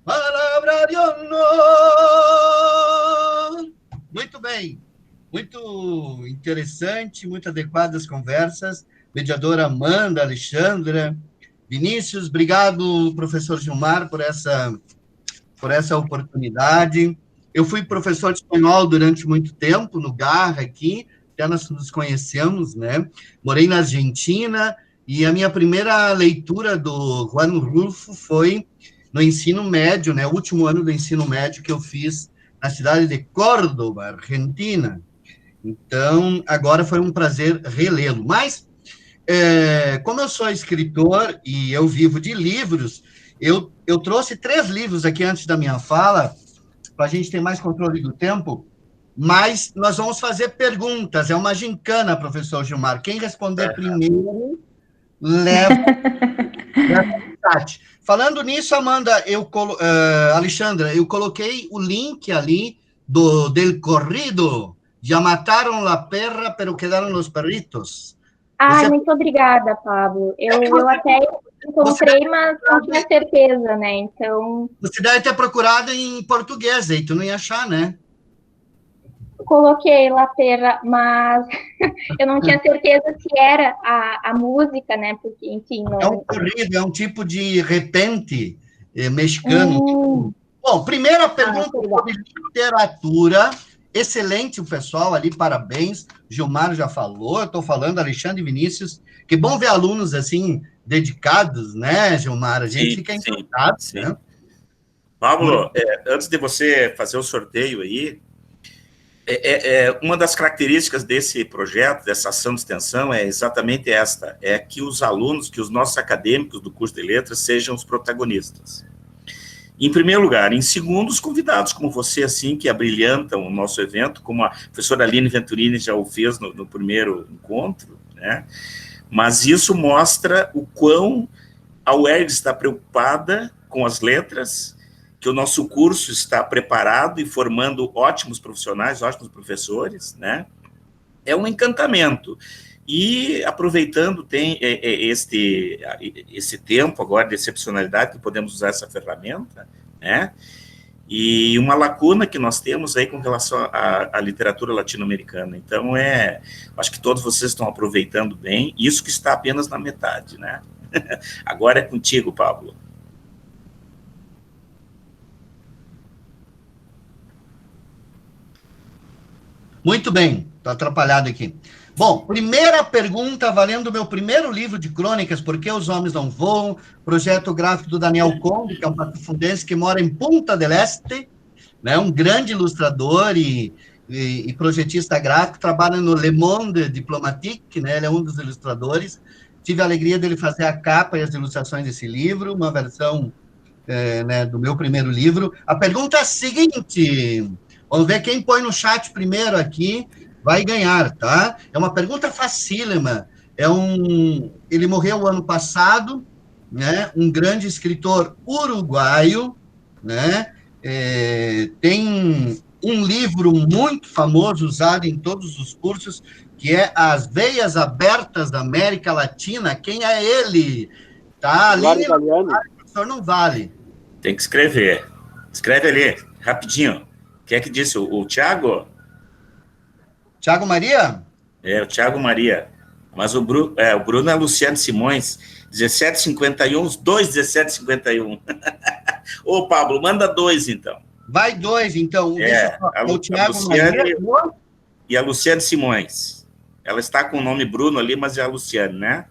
Palavra de honor. Muito bem, muito interessante, muito adequadas conversas. Mediadora Amanda, Alexandra, Vinícius, obrigado, professor Gilmar, por essa oportunidade. Eu fui professor de espanhol durante muito tempo, no Garra, aqui, até nós nos conhecemos, né? Morei na Argentina, e a minha primeira leitura do Juan Rulfo foi no ensino médio, né? O último ano do ensino médio que eu fiz na cidade de Córdoba, Argentina. Então, agora foi um prazer relê-lo. Mas, como eu sou escritor e eu vivo de livros, eu trouxe 3 livros aqui antes da minha fala, para a gente ter mais controle do tempo, mas nós vamos fazer perguntas, é uma gincana, professor Gilmar. Quem responder primeiro, leva o chat. Falando nisso, Amanda, Alexandra, eu coloquei o link ali del corrido, já mataram la perra, pero quedaram los perritos. Muito obrigada, Pablo. Eu até encontrei, mas não tinha certeza, né? Então. Você deve ter procurado em português, aí tu não ia achar, né? Coloquei La Perra, mas eu não tinha certeza se era a música, né? Porque, enfim. Não... É um corrido, é um tipo de repente mexicano. Bom, primeira pergunta sobre literatura. Excelente o pessoal ali, parabéns. Gilmar já falou, eu estou falando, Alexandre e Vinícius. Que bom ver alunos assim, dedicados, né, Gilmar? A gente fica encantado, né? Pablo, antes de você fazer o sorteio aí, uma das características desse projeto, dessa ação de extensão, é exatamente esta, é que os alunos, que os nossos acadêmicos do curso de letras sejam os protagonistas. Em primeiro lugar. Em segundo, os convidados como você, assim, que abrilhantam o nosso evento, como a professora Aline Venturini já o fez no primeiro encontro, né? Mas isso mostra o quão a UERGS está preocupada com as letras, que o nosso curso está preparado e formando ótimos profissionais, ótimos professores, né? É um encantamento. E, aproveitando, tem esse tempo agora de excepcionalidade, que podemos usar essa ferramenta, né? E uma lacuna que nós temos aí com relação à literatura latino-americana. Então, acho que todos vocês estão aproveitando bem, isso que está apenas na metade, né? Agora é contigo, Pablo. Muito bem, estou atrapalhado aqui. Bom, primeira pergunta, valendo o meu primeiro livro de crônicas, Por que os Homens Não Voam, projeto gráfico do Daniel Conde, que é um paquifundense que mora em Punta del Este, né, um grande ilustrador e projetista gráfico, trabalha no Le Monde Diplomatique, né, ele é um dos ilustradores. Tive a alegria dele fazer a capa e as ilustrações desse livro, uma versão né, do meu primeiro livro. A pergunta é a seguinte, vamos ver quem põe no chat primeiro aqui, vai ganhar, tá? É uma pergunta facílima. Ele morreu ano passado, né? Um grande escritor uruguaio, né? Tem um livro muito famoso, usado em todos os cursos, que é As Veias Abertas da América Latina. Quem é ele? Tá ali, professor, não vale. Tem que escrever. Escreve ali, rapidinho. Quem é que disse? O Thiago? Thiago Maria? O Thiago Maria. Mas o Bruno é Luciano Simões, 1751, os dois 1751. Ô, Pablo, manda 2, então. Vai 2, então. O Thiago Maria e a Luciane Simões. Ela está com o nome Bruno ali, mas é a Luciane, né?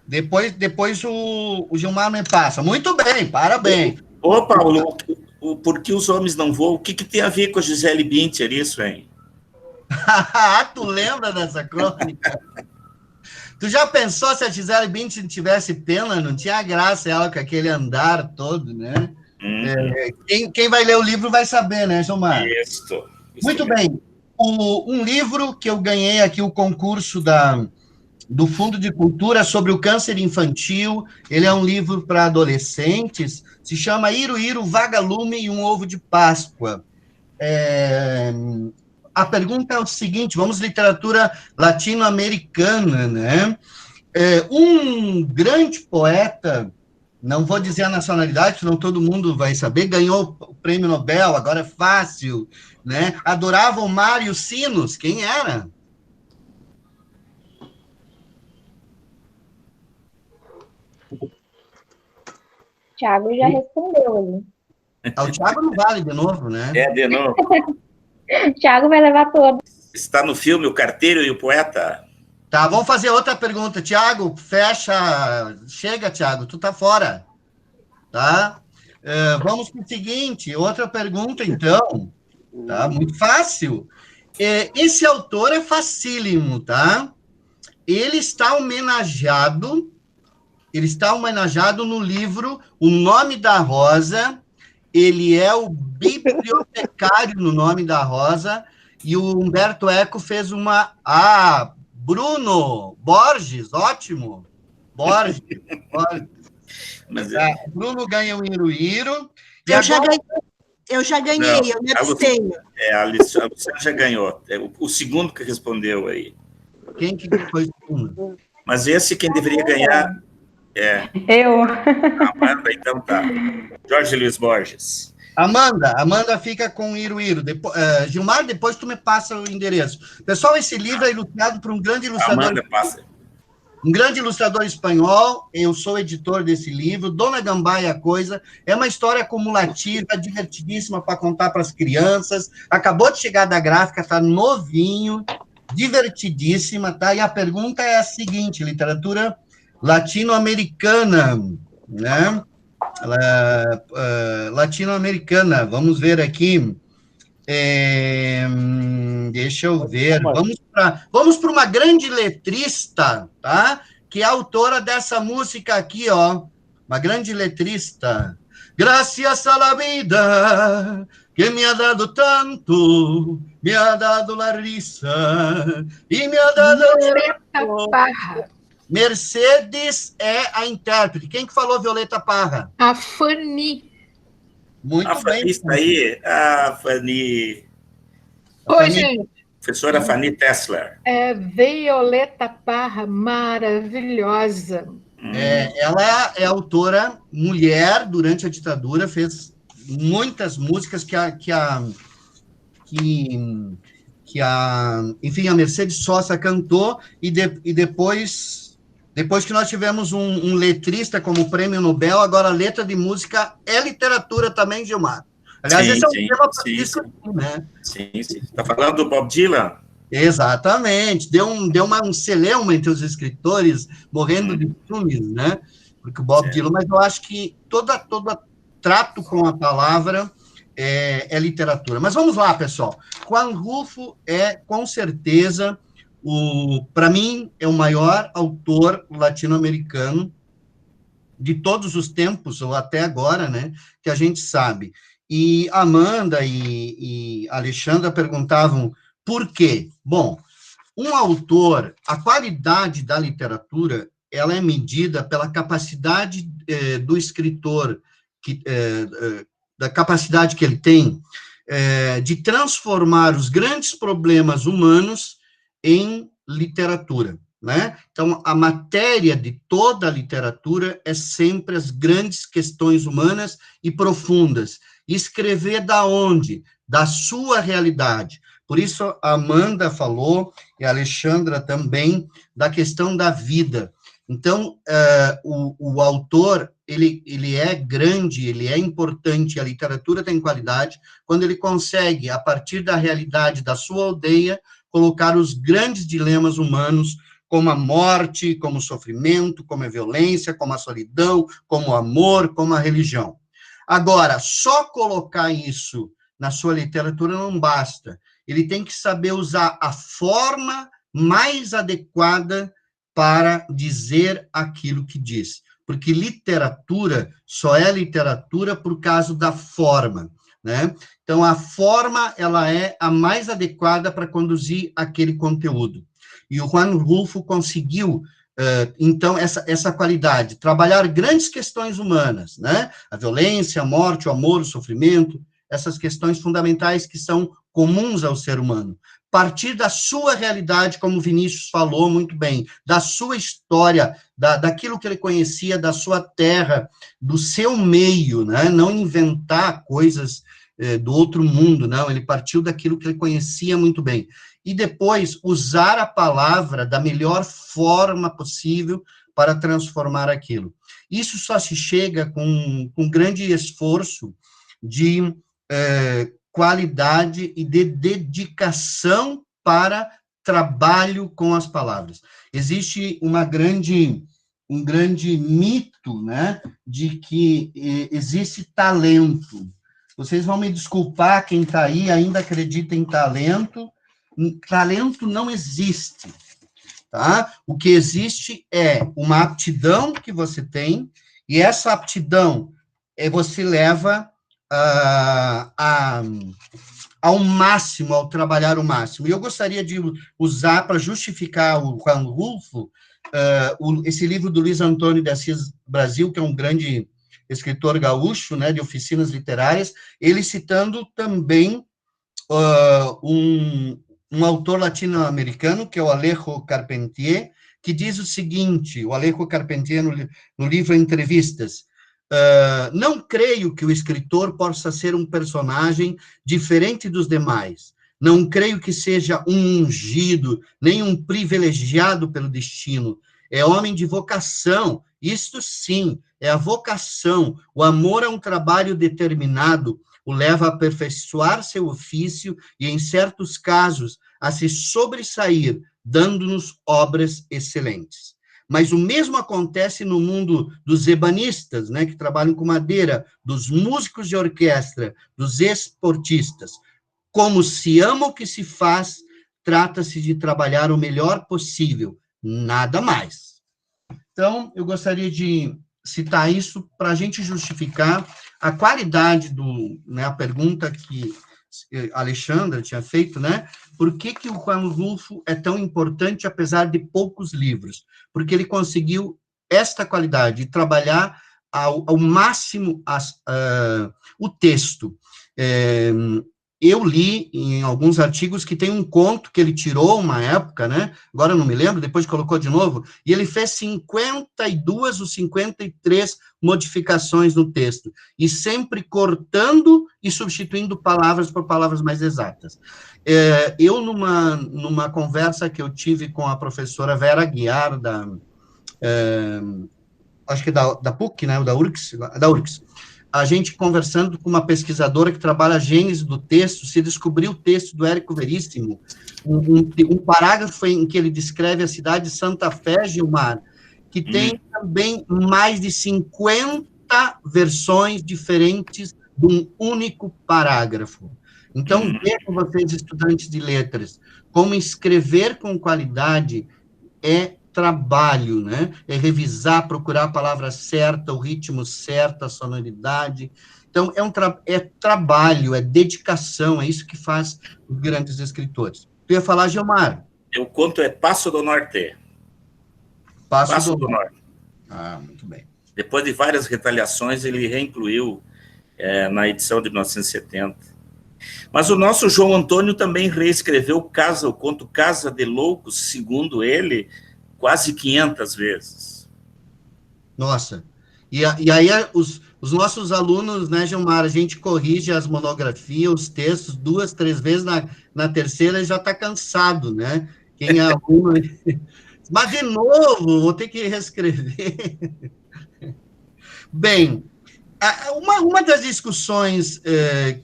Depois o Gilmar me passa. Muito bem, parabéns. Ô, Paulo, por que os homens não voam? O que tem a ver com a Gisele Bündchen isso, hein? Tu lembra dessa crônica? Tu já pensou se a Gisele Bündchen tivesse pena? Não tinha graça ela com aquele andar todo, né? Quem vai ler o livro vai saber, né, Gilmar? Isso Muito mesmo. bem. Um livro que eu ganhei aqui, o concurso do Fundo de Cultura sobre o câncer infantil, ele é um livro para adolescentes, se chama Iruíru, Vagalume e um Ovo de Páscoa. A pergunta é o seguinte, vamos literatura latino-americana, né? Um grande poeta, não vou dizer a nacionalidade, senão todo mundo vai saber, ganhou o prêmio Nobel, agora é fácil, né? Adorava o Mário Sinos, quem era? Thiago já respondeu ali. O Thiago não vale de novo, né? De novo. Thiago vai levar todo. Está no filme O Carteiro e o Poeta? Tá, vamos fazer outra pergunta. Thiago, fecha. Chega, Thiago, tu tá fora. Tá? Vamos para o seguinte, outra pergunta, então. Tá? Muito fácil. Esse autor é facílimo, tá? Ele está homenageado no livro O Nome da Rosa. Ele é o bibliotecário no Nome da Rosa, e o Humberto Eco fez uma... Bruno Borges, ótimo. Borges. Mas Bruno ganha o Iruíru. Eu já ganhei, eu me abstenho. A Luciana já ganhou. O segundo que respondeu aí. Quem que foi o segundo? Mas esse quem deveria ganhar... Eu. Amanda, então tá. Jorge Luiz Borges. Amanda fica com o Iruíru. Gilmar, depois tu me passa o endereço. Pessoal, esse livro é ilustrado por um grande ilustrador. Amanda, passa. Um grande ilustrador espanhol, eu sou editor desse livro, Dona Gambá e a Coisa, é uma história acumulativa, divertidíssima para contar para as crianças, acabou de chegar da gráfica, está novinho, divertidíssima, tá? E a pergunta é a seguinte, literatura latino-americana, né? Latino-americana, vamos ver aqui, deixa eu ver, vamos para uma grande letrista, tá? Que é a autora dessa música aqui, ó, uma grande letrista. Gracias a la vida que me ha dado tanto, me ha dado la risa e me ha dado... Violeta Parra. Mercedes é a intérprete. Quem que falou Violeta Parra? A Fanny. Muito a bem. Fanny está aí. A Fanny. Oi, gente. Professora Fanny Tessler. Violeta Parra, maravilhosa. Ela é autora, mulher, durante a ditadura, fez muitas músicas enfim, a Mercedes Sosa cantou, e depois que nós tivemos um letrista como prêmio Nobel, agora a letra de música é literatura também, Gilmar. Aliás, esse é um tema para discutir, né? Sim. Está falando do Bob Dylan? Exatamente. Deu um celeuma entre os escritores, morrendo de ciúmes, né? Porque o Bob Dylan, mas eu acho que todo trato com a palavra é literatura. Mas vamos lá, pessoal. Juan Rulfo é, com certeza, para mim, é o maior autor latino-americano de todos os tempos, ou até agora, né, que a gente sabe. E Amanda e Alexandra perguntavam por quê? Bom, Um autor, a qualidade da literatura, ela é medida pela capacidade do escritor, da capacidade que ele tem de transformar os grandes problemas humanos em literatura, né? Então, a matéria de toda a literatura é sempre as grandes questões humanas e profundas. Escrever da onde? Da sua realidade. Por isso, a Amanda falou, e a Alexandra também, da questão da vida. Então, o autor, ele é grande, ele é importante, a literatura tem qualidade, quando ele consegue, a partir da realidade da sua aldeia, colocar os grandes dilemas humanos, como a morte, como o sofrimento, como a violência, como a solidão, como o amor, como a religião. Agora, só colocar isso na sua literatura não basta. Ele tem que saber usar a forma mais adequada para dizer aquilo que diz. Porque literatura só é literatura por causa da forma, né? Então, a forma, ela é a mais adequada para conduzir aquele conteúdo. E o Juan Rulfo conseguiu, então, essa qualidade, trabalhar grandes questões humanas, né? A violência, a morte, o amor, o sofrimento, essas questões fundamentais que são comuns ao ser humano. Partir da sua realidade, como o Vinícius falou muito bem, da sua história, daquilo que ele conhecia, da sua terra, do seu meio, né? Não inventar coisas do outro mundo, não, ele partiu daquilo que ele conhecia muito bem. E depois, usar a palavra da melhor forma possível para transformar aquilo. Isso só se chega com grande esforço de qualidade e de dedicação para trabalho com as palavras. Existe um grande mito, né, de que existe talento. Vocês vão me desculpar, quem está aí ainda acredita em talento. Talento não existe, tá? O que existe é uma aptidão que você tem, e essa aptidão você leva ao máximo, ao trabalhar o máximo. E eu gostaria de usar, para justificar o Juan Rulfo, esse livro do Luiz Antônio de Assis Brasil, que é um grande escritor gaúcho, né, de oficinas literárias, ele citando também um autor latino-americano, que é o Alejo Carpentier, que diz o seguinte, o Alejo Carpentier, no livro Entrevistas, não creio que o escritor possa ser um personagem diferente dos demais. Não creio que seja um ungido, nem um privilegiado pelo destino. É homem de vocação, isto sim, é a vocação. O amor a um trabalho determinado o leva a aperfeiçoar seu ofício e, em certos casos, a se sobressair, dando-nos obras excelentes. Mas o mesmo acontece no mundo dos ebanistas, né, que trabalham com madeira, dos músicos de orquestra, dos esportistas. Como se ama o que se faz, trata-se de trabalhar o melhor possível, nada mais. Então, eu gostaria de citar isso para a gente justificar a qualidade a pergunta que a Alexandra tinha feito, né? Por que o Juan Rulfo é tão importante, apesar de poucos livros? Porque ele conseguiu esta qualidade, de trabalhar ao máximo o texto. Eu li em alguns artigos que tem um conto que ele tirou uma época, né? Agora eu não me lembro, depois colocou de novo, e ele fez 52 ou 53 modificações no texto, e sempre cortando e substituindo palavras por palavras mais exatas. Eu, numa conversa que eu tive com a professora Vera Aguiar, acho que da PUC, né? Da URGS, a gente conversando com uma pesquisadora que trabalha a gênese do texto, se descobriu o texto do Érico Veríssimo, um parágrafo em que ele descreve a cidade de Santa Fé, Gilmar, que tem também mais de 50 versões diferentes de um único parágrafo. Então, vejam vocês, estudantes de letras, como escrever com qualidade é trabalho, né? É revisar, procurar a palavra certa, o ritmo certo, a sonoridade. Então, é trabalho, é dedicação, é isso que faz os grandes escritores. Tu ia falar, Gilmar? O conto é Passo do Norte. Passo do Norte. Ah, muito bem. Depois de várias retaliações, ele reincluiu na edição de 1970. Mas o nosso João Antônio também reescreveu o conto Casa de Loucos, segundo ele, quase 500 vezes. Nossa. E aí os nossos alunos, né, Gilmar, a gente corrige as monografias, os textos, 2, 3 vezes, na terceira já está cansado, né? Quem é aluno... Mas, de novo, vou ter que reescrever. Bem, uma das discussões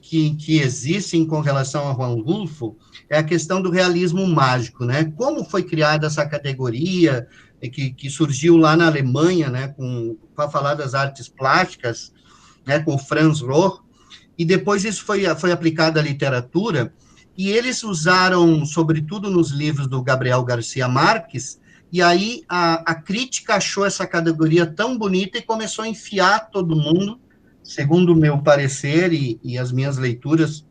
que existem com relação a Juan Rulfo é a questão do realismo mágico, né? Como foi criada essa categoria que surgiu lá na Alemanha, né, para falar das artes plásticas, né, com Franz Roh, e depois isso foi aplicado à literatura, e eles usaram, sobretudo nos livros do Gabriel Garcia Marques, e aí a crítica achou essa categoria tão bonita e começou a enfiar todo mundo, segundo o meu parecer e as minhas leituras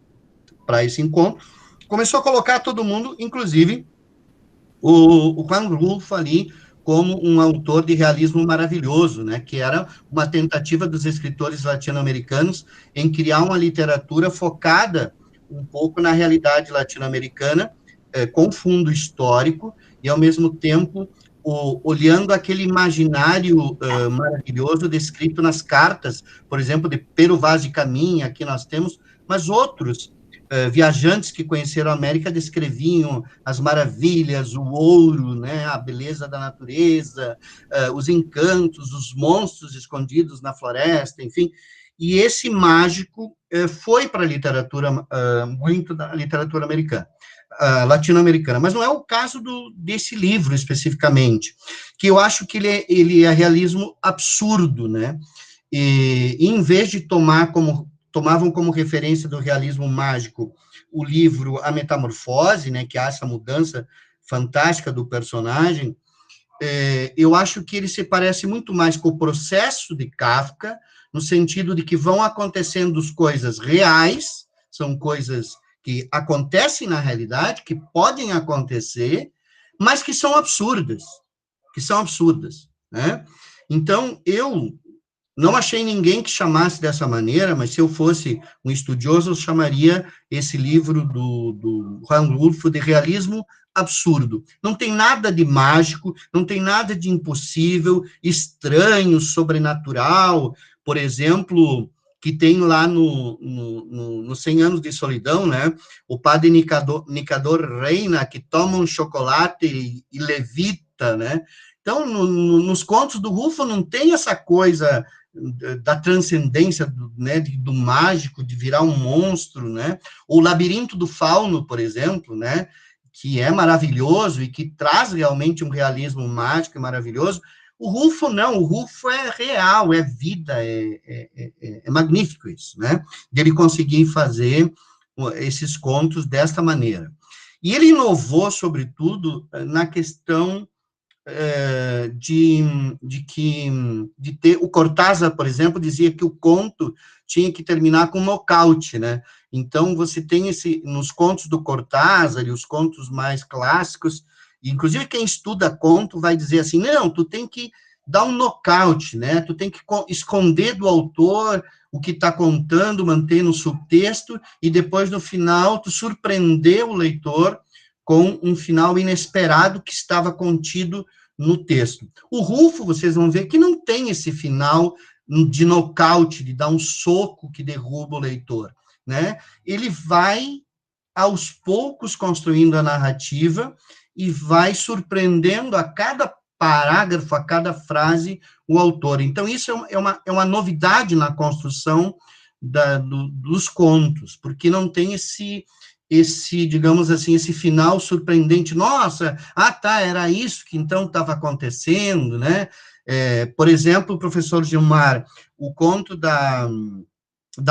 para esse encontro, começou a colocar todo mundo, inclusive o Juan Rulfo ali, como um autor de realismo maravilhoso, né, que era uma tentativa dos escritores latino-americanos em criar uma literatura focada um pouco na realidade latino-americana, com fundo histórico, e, ao mesmo tempo, olhando aquele imaginário maravilhoso descrito nas cartas, por exemplo, de Pero Vaz de Caminha, aqui nós temos, mas outros viajantes que conheceram a América descreviam as maravilhas, o ouro, né, a beleza da natureza, os encantos, os monstros escondidos na floresta, enfim, e esse mágico foi para a literatura, muito da literatura americana. Latino-americana, mas não é o caso desse livro especificamente, que eu acho que ele é realismo absurdo, né? E em vez de tomavam como referência do realismo mágico o livro A Metamorfose, né, que há essa mudança fantástica do personagem, eu acho que ele se parece muito mais com o processo de Kafka, no sentido de que vão acontecendo coisas reais, são coisas que acontecem na realidade, que podem acontecer, mas que são absurdas, né? Então, eu não achei ninguém que chamasse dessa maneira, mas se eu fosse um estudioso, eu chamaria esse livro do Juan Rulfo de realismo absurdo. Não tem nada de mágico, não tem nada de impossível, estranho, sobrenatural, por exemplo, que tem lá no 100 Anos de Solidão, né, o padre Nicador Reina, que toma um chocolate e levita, né, então, nos contos do Rulfo não tem essa coisa da transcendência, né, do mágico, de virar um monstro, né, o Labirinto do Fauno, por exemplo, né, que é maravilhoso e que traz realmente um realismo mágico e maravilhoso. O Rulfo não, o Rulfo é real, é vida, é magnífico isso, né? De ele conseguir fazer esses contos desta maneira. E ele inovou, sobretudo, na questão de ter... O Cortázar, por exemplo, dizia que o conto tinha que terminar com um nocaute, né? Então, você tem nos contos do Cortázar e os contos mais clássicos, inclusive quem estuda conto vai dizer assim, não, tu tem que dar um nocaute, né? Tu tem que esconder do autor o que está contando, manter no subtexto, e depois, no final, tu surpreender o leitor com um final inesperado que estava contido no texto. O Rulfo, vocês vão ver que não tem esse final de nocaute, de dar um soco que derruba o leitor, né? Ele vai, aos poucos, construindo a narrativa e vai surpreendendo a cada parágrafo, a cada frase, o autor. Então, isso é uma novidade na construção dos contos, porque não tem esse, digamos assim, esse final surpreendente. Nossa, era isso que então estava acontecendo, né? Por exemplo, o professor Gilmar, o conto da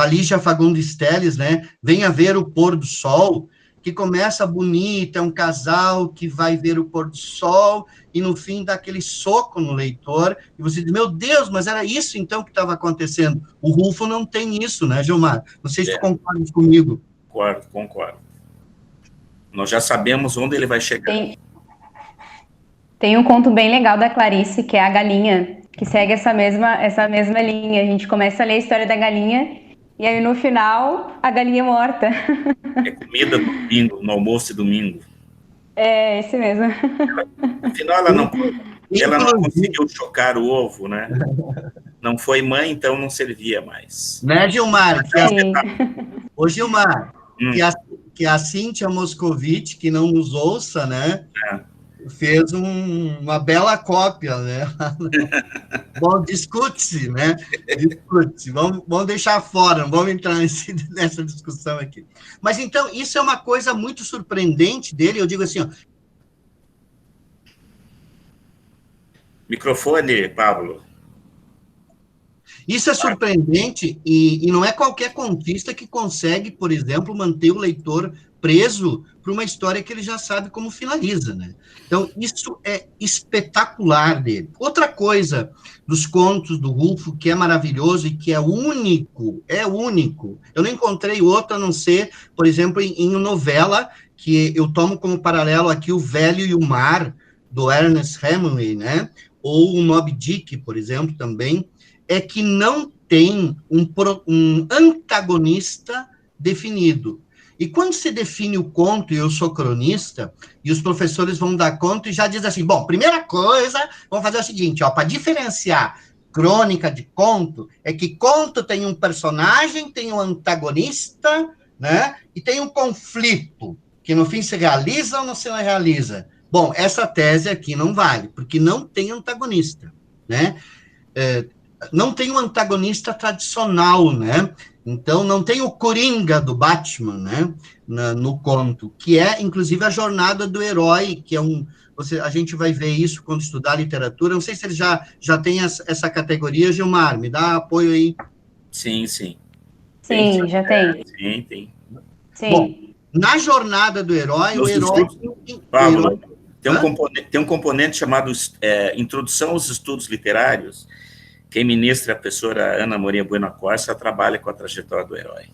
Lígia Fagundes Telles, né? Venha ver o pôr do sol, que começa bonita, é um casal que vai ver o pôr do sol, e no fim dá aquele soco no leitor, e você diz, meu Deus, mas era isso então que estava acontecendo. O Rulfo não tem isso, né, Gilmar? Não sei se tu concorda comigo. Concordo. Nós já sabemos onde ele vai chegar. Tem um conto bem legal da Clarice, que é A Galinha, que segue essa mesma linha. A gente começa a ler a história da galinha, e aí no final, a galinha morta. É comida no domingo, no almoço e domingo. É, esse mesmo. Afinal, ela não conseguiu chocar o ovo, né? Não foi mãe, então não servia mais. Né, Gilmar? Ô, Gilmar, que a Cíntia Moscovitch, que não nos ouça, né? Fez uma bela cópia, né? Bom, discute-se, né? Discute-se. Vamos deixar fora, não vamos entrar nessa discussão aqui. Mas, então, isso é uma coisa muito surpreendente dele, eu digo assim, ó. Microfone, Pablo. Isso é surpreendente e não é qualquer contista que consegue, por exemplo, manter o leitor preso para uma história que ele já sabe como finaliza, né? Então, isso é espetacular dele. Outra coisa dos contos do Rulfo que é maravilhoso e que é único, eu não encontrei outro a não ser, por exemplo, em novela, que eu tomo como paralelo aqui O Velho e o Mar, do Ernest Hemingway, né? Ou o Moby Dick, por exemplo, também, é que não tem um antagonista definido. E quando se define o conto, e eu sou cronista, e os professores vão dar conta e já dizem assim, bom, primeira coisa, vamos fazer o seguinte, para diferenciar crônica de conto, é que conto tem um personagem, tem um antagonista, né, e tem um conflito, que no fim se realiza ou não se realiza. Bom, essa tese aqui não vale, porque não tem antagonista, né? Não tem um antagonista tradicional, né? Então, não tem o Coringa do Batman, né? No conto, que é, inclusive, a jornada do herói, que é a gente vai ver isso quando estudar literatura. Não sei se ele já tem essa categoria, Gilmar, me dá apoio aí. Sim. Sim, já tem. Sim, tem. Sim. Bom, na jornada do herói, o herói... Pablo, tem um componente chamado Introdução aos Estudos Literários. Quem ministra é a professora Ana Morinha Bueno Costa, trabalha com a trajetória do herói.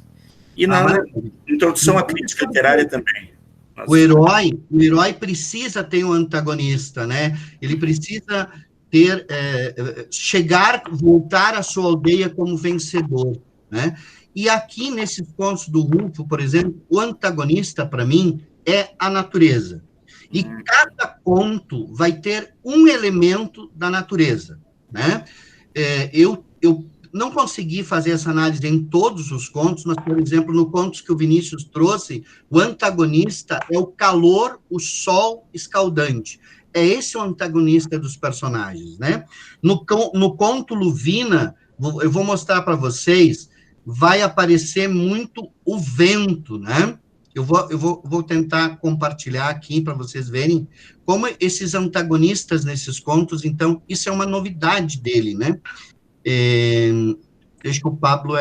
E na introdução à crítica literária também. O herói precisa ter um antagonista, né? Ele precisa voltar à sua aldeia como vencedor, né? E aqui, nesses contos do Rulfo, por exemplo, o antagonista, para mim, é a natureza. E cada conto vai ter um elemento da natureza, né? Eu não consegui fazer essa análise em todos os contos, mas, por exemplo, no contos que o Vinícius trouxe, o antagonista é o calor, o sol escaldante. É esse o antagonista dos personagens, né? No conto Luvina, eu vou mostrar para vocês, vai aparecer muito o vento, né? Eu vou tentar compartilhar aqui para vocês verem como esses antagonistas nesses contos, então, isso é uma novidade dele, né? Vejo que o Pablo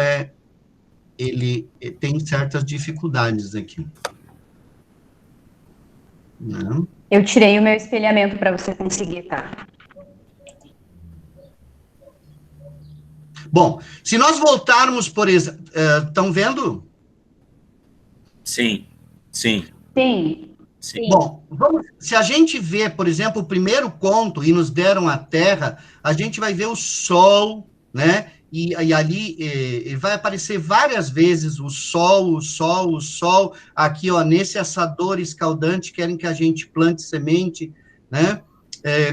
ele tem certas dificuldades aqui. Não. Eu tirei o meu espelhamento para você conseguir, tá? Bom, se nós voltarmos, por exemplo, estão vendo? Sim. Bom, se a gente vê, por exemplo, o primeiro conto, E Nos Deram a Terra, a gente vai ver o sol, né? E ali vai aparecer várias vezes o sol, aqui, ó, nesse assador escaldante, querem que a gente plante semente, né?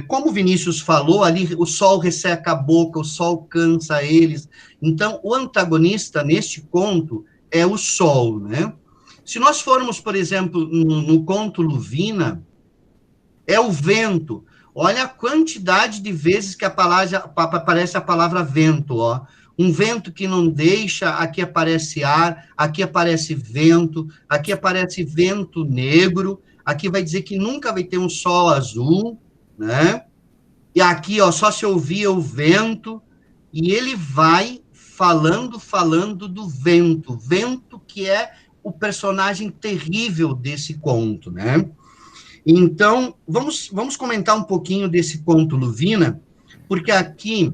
Como o Vinícius falou, ali o sol resseca a boca, o sol cansa eles. Então, o antagonista neste conto é o sol, né? Se nós formos, por exemplo, no conto Luvina, é o vento. Olha a quantidade de vezes que aparece a palavra vento, ó. Um vento que não deixa, aqui aparece ar, aqui aparece vento, aqui aparece vento negro, aqui vai dizer que nunca vai ter um sol azul, né? E aqui, ó, só se ouvia o vento, e ele vai falando do vento que é o personagem terrível desse conto, né? Então, vamos comentar um pouquinho desse conto Luvina, porque aqui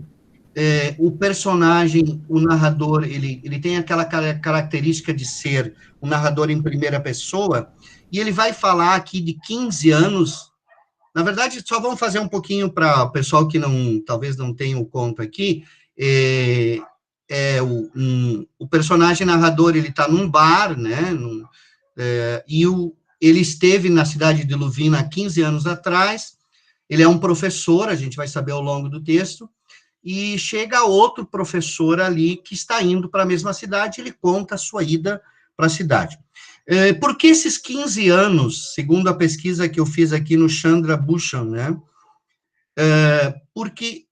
o personagem, o narrador, ele tem aquela característica de ser um narrador em primeira pessoa, e ele vai falar aqui de 15 anos Na verdade, só vamos fazer um pouquinho para o pessoal que talvez não tenha o conto aqui. O personagem narrador, ele está num bar, né? Ele esteve na cidade de Luvina há 15 anos atrás. Ele é um professor, a gente vai saber ao longo do texto, e chega outro professor ali que está indo para a mesma cidade, ele conta a sua ida para a cidade. Por que esses 15 anos, segundo a pesquisa que eu fiz aqui no Chandra Bhushan, né? Porque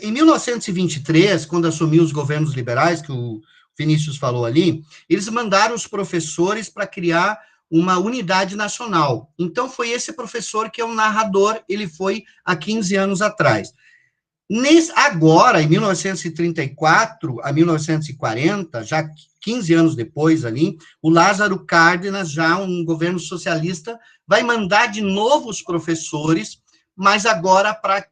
em 1923, quando assumiu os governos liberais, que o Vinícius falou ali, eles mandaram os professores para criar uma unidade nacional. Então, foi esse professor que é o narrador, ele foi há 15 anos atrás. Agora, em 1934 a 1940, já 15 anos depois ali, o Lázaro Cárdenas, já um governo socialista, vai mandar de novo os professores, mas agora para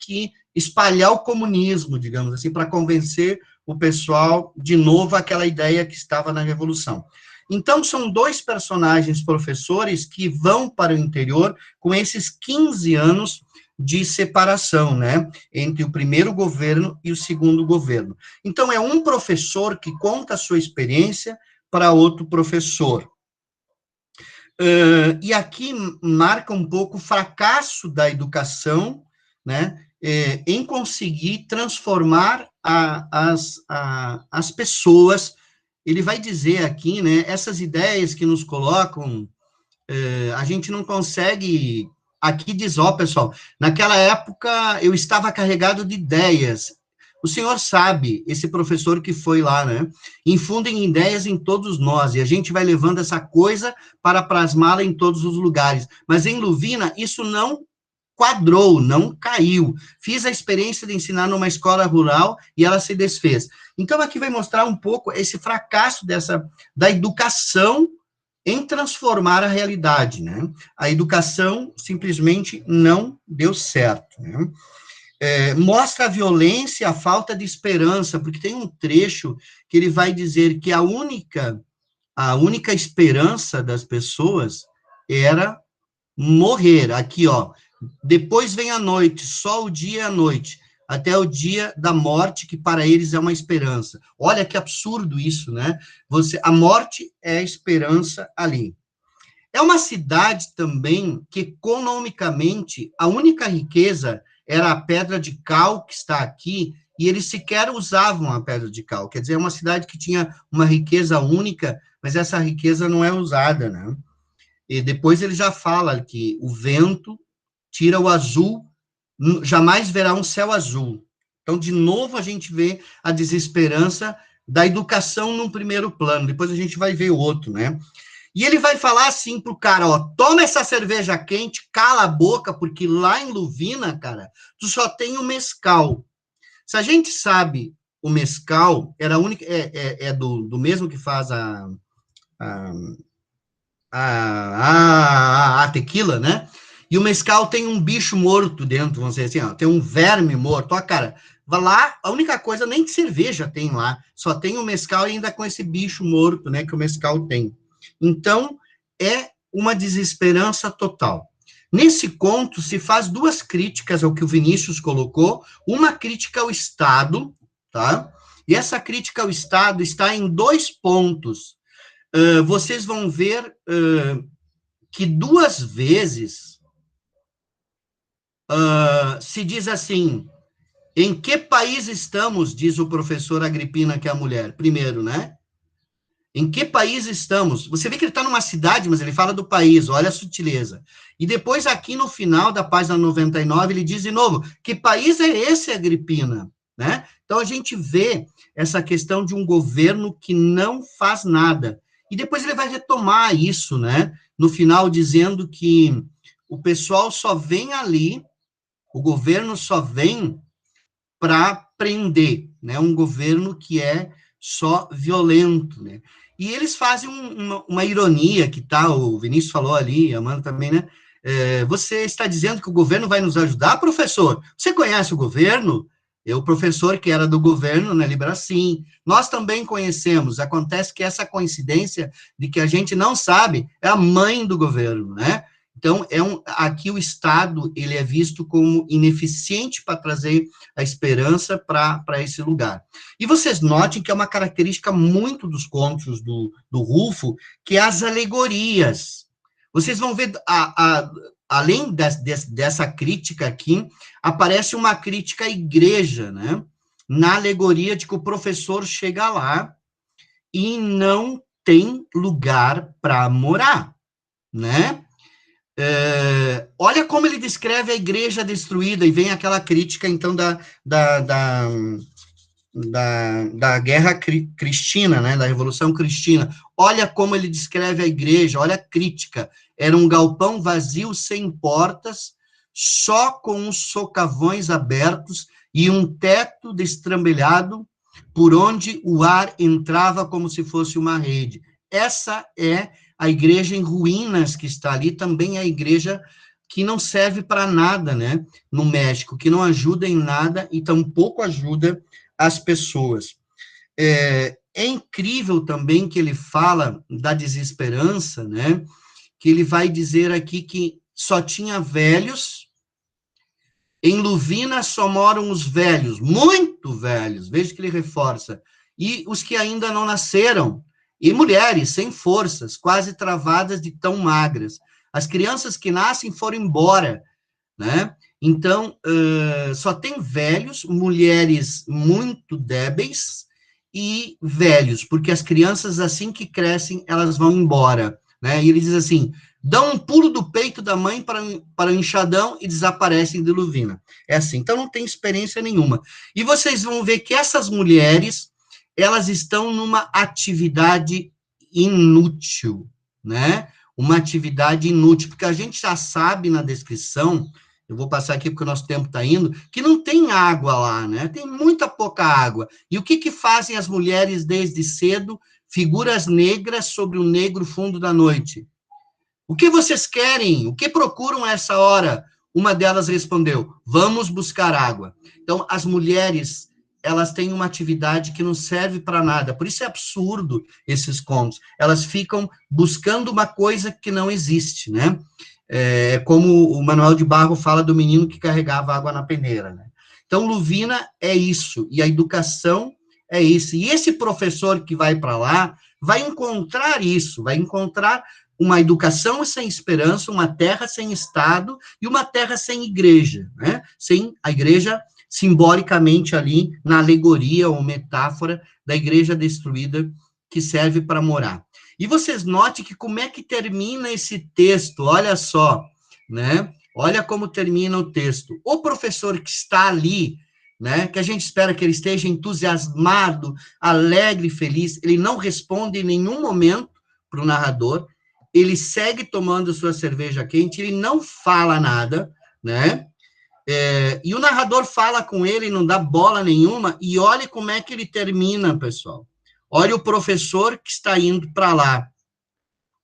espalhar o comunismo, digamos assim, para convencer o pessoal de novo àquela ideia que estava na Revolução. Então, são dois personagens professores que vão para o interior com esses 15 anos de separação, né, entre o primeiro governo e o segundo governo. Então, é um professor que conta a sua experiência para outro professor. E aqui marca um pouco o fracasso da educação, né, em conseguir transformar as pessoas. Ele vai dizer aqui, né, essas ideias que nos colocam, a gente não consegue. Aqui diz, pessoal, naquela época eu estava carregado de ideias. O senhor sabe, esse professor que foi lá, né? Infundem ideias em todos nós, e a gente vai levando essa coisa para plasmá-la em todos os lugares. Mas em Luvina, isso não quadrou, não caiu. Fiz a experiência de ensinar numa escola rural e ela se desfez. Então, aqui vai mostrar um pouco esse fracasso da educação em transformar a realidade, né? A educação simplesmente não deu certo, né? Mostra a violência, a falta de esperança, porque tem um trecho que ele vai dizer que a única esperança das pessoas era morrer. Aqui, depois vem a noite, só o dia e a noite, até o dia da morte, que para eles é uma esperança. Olha que absurdo isso, né? A morte é a esperança ali. É uma cidade também que, economicamente, a única riqueza era a pedra de cal que está aqui, e eles sequer usavam a pedra de cal. Quer dizer, é uma cidade que tinha uma riqueza única, mas essa riqueza não é usada, né? E depois ele já fala que o vento tira o azul, jamais verá um céu azul. Então, de novo, a gente vê a desesperança da educação num primeiro plano, depois a gente vai ver o outro, né? E ele vai falar assim pro cara, toma essa cerveja quente, cala a boca, porque lá em Luvina, cara, tu só tem o mezcal. Se a gente sabe, o mezcal era a única, do mesmo que faz a tequila, né? E o mezcal tem um bicho morto dentro, vamos dizer assim, tem um verme morto. Cara, vai lá, a única coisa, nem de cerveja tem lá, só tem o mezcal e ainda com esse bicho morto, né, que o mezcal tem. Então, é uma desesperança total. Nesse conto, se faz duas críticas ao que o Vinícius colocou, uma crítica ao Estado, tá? E essa crítica ao Estado está em 2 pontos. Vocês vão ver que 2 vezes se diz assim, em que país estamos, diz o professor Agripina, que é a mulher, primeiro, né? Em que país estamos? Você vê que ele está numa cidade, mas ele fala do país, olha a sutileza. E depois, aqui no final da página 99, ele diz de novo, que país é esse, Agripina? Né? Então, a gente vê essa questão de um governo que não faz nada. E depois ele vai retomar isso, né? No final, dizendo que o pessoal só vem ali, o governo só vem para prender, né? Um governo que é só violento, né? E eles fazem uma ironia que o Vinícius falou ali, a Amanda também, né? Você está dizendo que o governo vai nos ajudar, professor? Você conhece o governo? O professor que era do governo, né, Libera, sim. Nós também conhecemos. Acontece que essa coincidência de que a gente não sabe é a mãe do governo, né? Então, aqui o Estado, ele é visto como ineficiente para trazer a esperança para esse lugar. E vocês notem que é uma característica muito dos contos do Rulfo, que é as alegorias. Vocês vão ver, além dessa crítica aqui, aparece uma crítica à igreja, né? Na alegoria de que o professor chega lá e não tem lugar para morar, né? Olha como ele descreve a igreja destruída, e vem aquela crítica, então, da guerra cristina, né, da Revolução Cristina. Olha como ele descreve a igreja, olha a crítica. Era um galpão vazio, sem portas, só com os socavões abertos e um teto destrambelhado por onde o ar entrava como se fosse uma rede. Essa é a igreja em ruínas que está ali, também é a igreja que não serve para nada, né, no México, que não ajuda em nada e tampouco ajuda as pessoas. É incrível também que ele fala da desesperança, né, que ele vai dizer aqui que só tinha velhos, em Luvina só moram os velhos, muito velhos, veja que ele reforça, e os que ainda não nasceram, e mulheres sem forças, quase travadas de tão magras. As crianças que nascem foram embora, né? Então, só tem velhos, mulheres muito débeis e velhos, porque as crianças, assim que crescem, elas vão embora, né? E ele diz assim, dão um pulo do peito da mãe para o enxadão e desaparecem de Luvina. É assim, então não tem experiência nenhuma. E vocês vão ver que essas mulheres, elas estão numa atividade inútil, né? Uma atividade inútil, porque a gente já sabe na descrição, eu vou passar aqui porque o nosso tempo está indo, que não tem água lá, né? Tem muita pouca água. E o que fazem as mulheres desde cedo? Figuras negras sobre o negro fundo da noite. O que vocês querem? O que procuram a essa hora? Uma delas respondeu, vamos buscar água. Então, as mulheres, elas têm uma atividade que não serve para nada. Por isso é absurdo esses contos. Elas ficam buscando uma coisa que não existe, né? Como o Manuel de Barro fala do menino que carregava água na peneira, né? Então, Luvina é isso, e a educação é isso. E esse professor que vai para lá vai encontrar isso, vai encontrar uma educação sem esperança, uma terra sem Estado e uma terra sem igreja, né? Sem a igreja simbolicamente ali na alegoria ou metáfora da igreja destruída que serve para morar. E vocês notem que como é que termina esse texto, olha só, né? Olha como termina o texto. O professor que está ali, né, que a gente espera que ele esteja entusiasmado, alegre, feliz, ele não responde em nenhum momento para o narrador, ele segue tomando sua cerveja quente, ele não fala nada, né? E o narrador fala com ele, não dá bola nenhuma, e olha como é que ele termina, pessoal. Olha o professor que está indo para lá.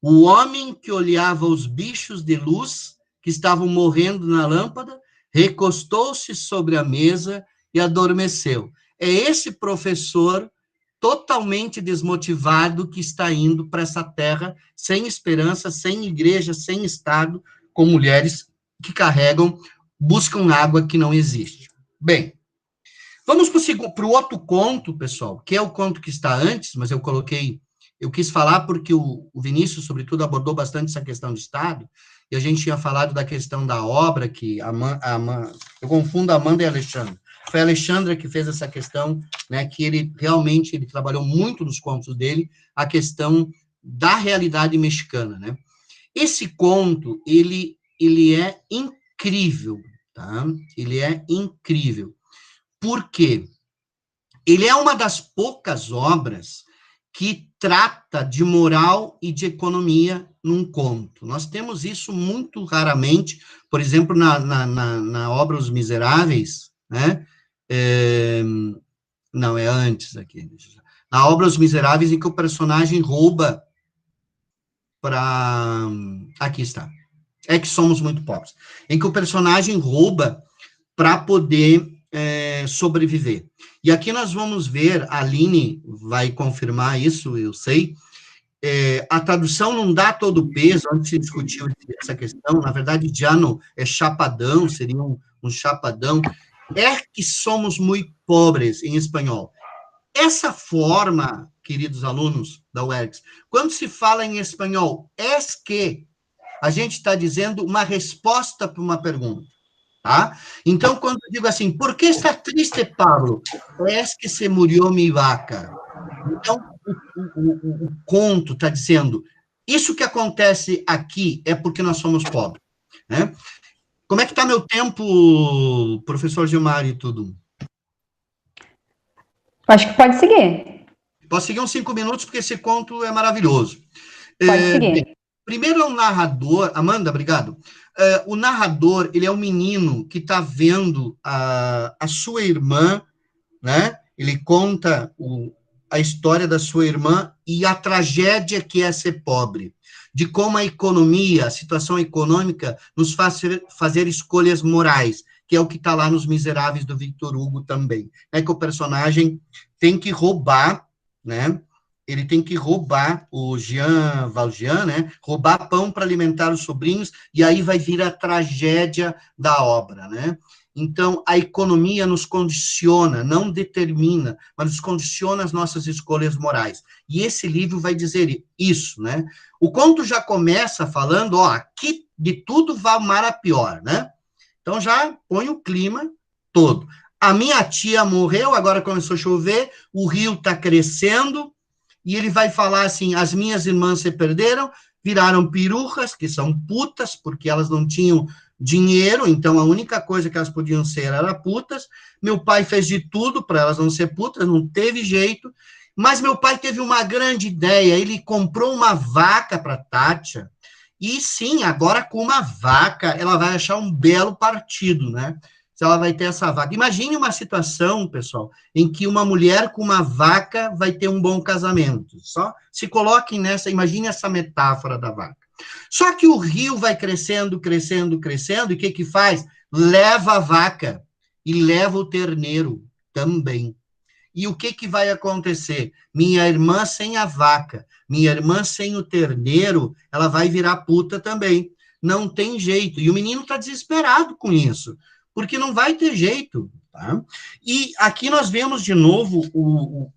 O homem que olhava os bichos de luz que estavam morrendo na lâmpada, recostou-se sobre a mesa e adormeceu. É esse professor totalmente desmotivado que está indo para essa terra sem esperança, sem igreja, sem Estado, com mulheres que buscam água que não existe. Bem, vamos para o outro conto, pessoal, que é o conto que está antes, mas eu quis falar porque o Vinícius, sobretudo, abordou bastante essa questão de Estado, e a gente tinha falado da questão da obra, que eu confundo Amanda e Alexandre. Foi a Alexandra que fez essa questão, né, que ele trabalhou muito nos contos dele, a questão da realidade mexicana, né? Esse conto, ele é incrível, tá? Ele é incrível. Por quê? Ele é uma das poucas obras que trata de moral e de economia num conto. Nós temos isso muito raramente, por exemplo, na obra Os Miseráveis, né? Não, é antes aqui. Na obra Os Miseráveis, em que o personagem rouba para... Aqui está. É que somos muito pobres. Em que o personagem rouba para poder sobreviver. E aqui nós vamos ver, a Aline vai confirmar isso, eu sei, a tradução não dá todo o peso, antes se discutiu essa questão, na verdade, Llano é chapadão, seria um chapadão, é que somos muito pobres em espanhol. Essa forma, queridos alunos da UERGS, quando se fala em espanhol, es que, a gente está dizendo uma resposta para uma pergunta, tá? Então, quando eu digo assim, por que está triste, Pablo? Es que se murió mi vaca. Então, o conto está dizendo, isso que acontece aqui é porque nós somos pobres, né? Como é que está meu tempo, professor Gilmar e tudo? Acho que pode seguir. Posso seguir uns 5 minutos, porque esse conto é maravilhoso. Pode seguir. Bem, primeiro é um narrador, Amanda, obrigado. O narrador, ele é um menino que está vendo a sua irmã, né? Ele conta a história da sua irmã e a tragédia que é ser pobre, de como a economia, a situação econômica, nos faz fazer escolhas morais, que é o que está lá nos Miseráveis do Victor Hugo também. É que o personagem tem que roubar, né? Ele tem que roubar, o Jean Valjean, né? Roubar pão para alimentar os sobrinhos, e aí vai vir a tragédia da obra, né? Então, a economia nos condiciona, não determina, mas nos condiciona as nossas escolhas morais. E esse livro vai dizer isso, né? O conto já começa falando, ó, aqui de tudo vai mar a pior, né? Então, já põe o clima todo. A minha tia morreu, agora começou a chover, o rio está crescendo, e ele vai falar assim, as minhas irmãs se perderam, viraram pirurras, que são putas, porque elas não tinham dinheiro, então a única coisa que elas podiam ser era putas. Meu pai fez de tudo para elas não ser putas, não teve jeito, mas meu pai teve uma grande ideia, ele comprou uma vaca para Tátia, e sim, agora com uma vaca, ela vai achar um belo partido, né? Se ela vai ter essa vaca. Imagine uma situação, pessoal, em que uma mulher com uma vaca vai ter um bom casamento. Só se coloquem nessa, imagine essa metáfora da vaca. Só que o rio vai crescendo, crescendo, crescendo, e o que que faz? Leva a vaca e leva o terneiro também. E o que que vai acontecer? Minha irmã sem a vaca, minha irmã sem o terneiro, ela vai virar puta também. Não tem jeito. E o menino está desesperado com isso, porque não vai ter jeito, tá? E aqui nós vemos de novo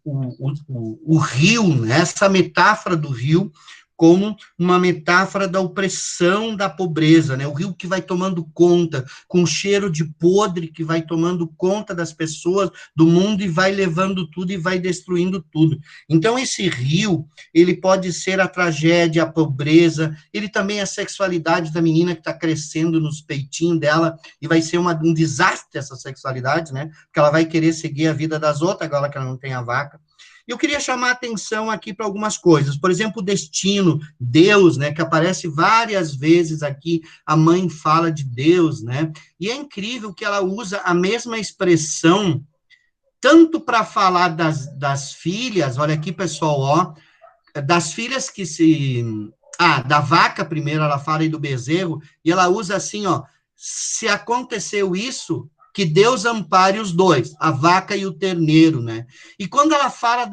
o rio, né? Essa metáfora do rio como uma metáfora da opressão da pobreza, né? O rio que vai tomando conta, com cheiro de podre, que vai tomando conta das pessoas, do mundo, e vai levando tudo e vai destruindo tudo. Então, esse rio, ele pode ser a tragédia, a pobreza, ele também é a sexualidade da menina que está crescendo nos peitinhos dela, e vai ser um desastre essa sexualidade, né? Porque ela vai querer seguir a vida das outras, agora que ela não tem a vaca. Eu queria chamar a atenção aqui para algumas coisas. Por exemplo, o destino, Deus, né, que aparece várias vezes aqui, a mãe fala de Deus, né, e é incrível que ela usa a mesma expressão, tanto para falar das filhas, olha aqui, pessoal, ó, das filhas que se... da vaca primeiro, ela fala aí do bezerro, e ela usa assim, ó, se aconteceu isso... que Deus ampare os dois, a vaca e o terneiro, né? E quando ela fala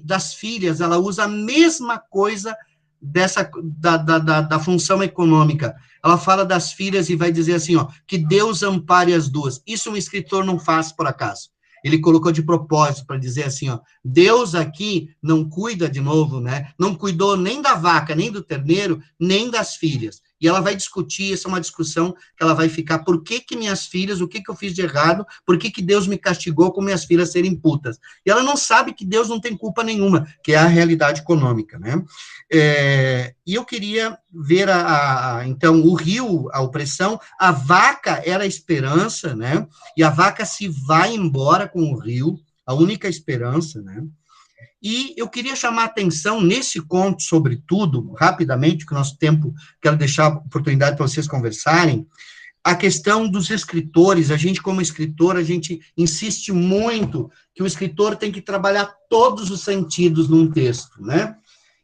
das filhas, ela usa a mesma coisa da função econômica. Ela fala das filhas e vai dizer assim, ó, que Deus ampare as duas. Isso um escritor não faz por acaso. Ele colocou de propósito para dizer assim, ó, Deus aqui não cuida, de novo, né? Não cuidou nem da vaca, nem do terneiro, nem das filhas. E ela vai discutir, essa é uma discussão que ela vai ficar, por que minhas filhas, o que eu fiz de errado, por que Deus me castigou com minhas filhas serem putas? E ela não sabe que Deus não tem culpa nenhuma, que é a realidade econômica, né? E eu queria ver, então, o rio, a opressão, a vaca era a esperança, né? E a vaca se vai embora com o rio, a única esperança, né? E eu queria chamar a atenção nesse conto, sobretudo, rapidamente, que o nosso tempo, quero deixar a oportunidade para vocês conversarem, a questão dos escritores. A gente, como escritor, a gente insiste muito que o escritor tem que trabalhar todos os sentidos num texto, né?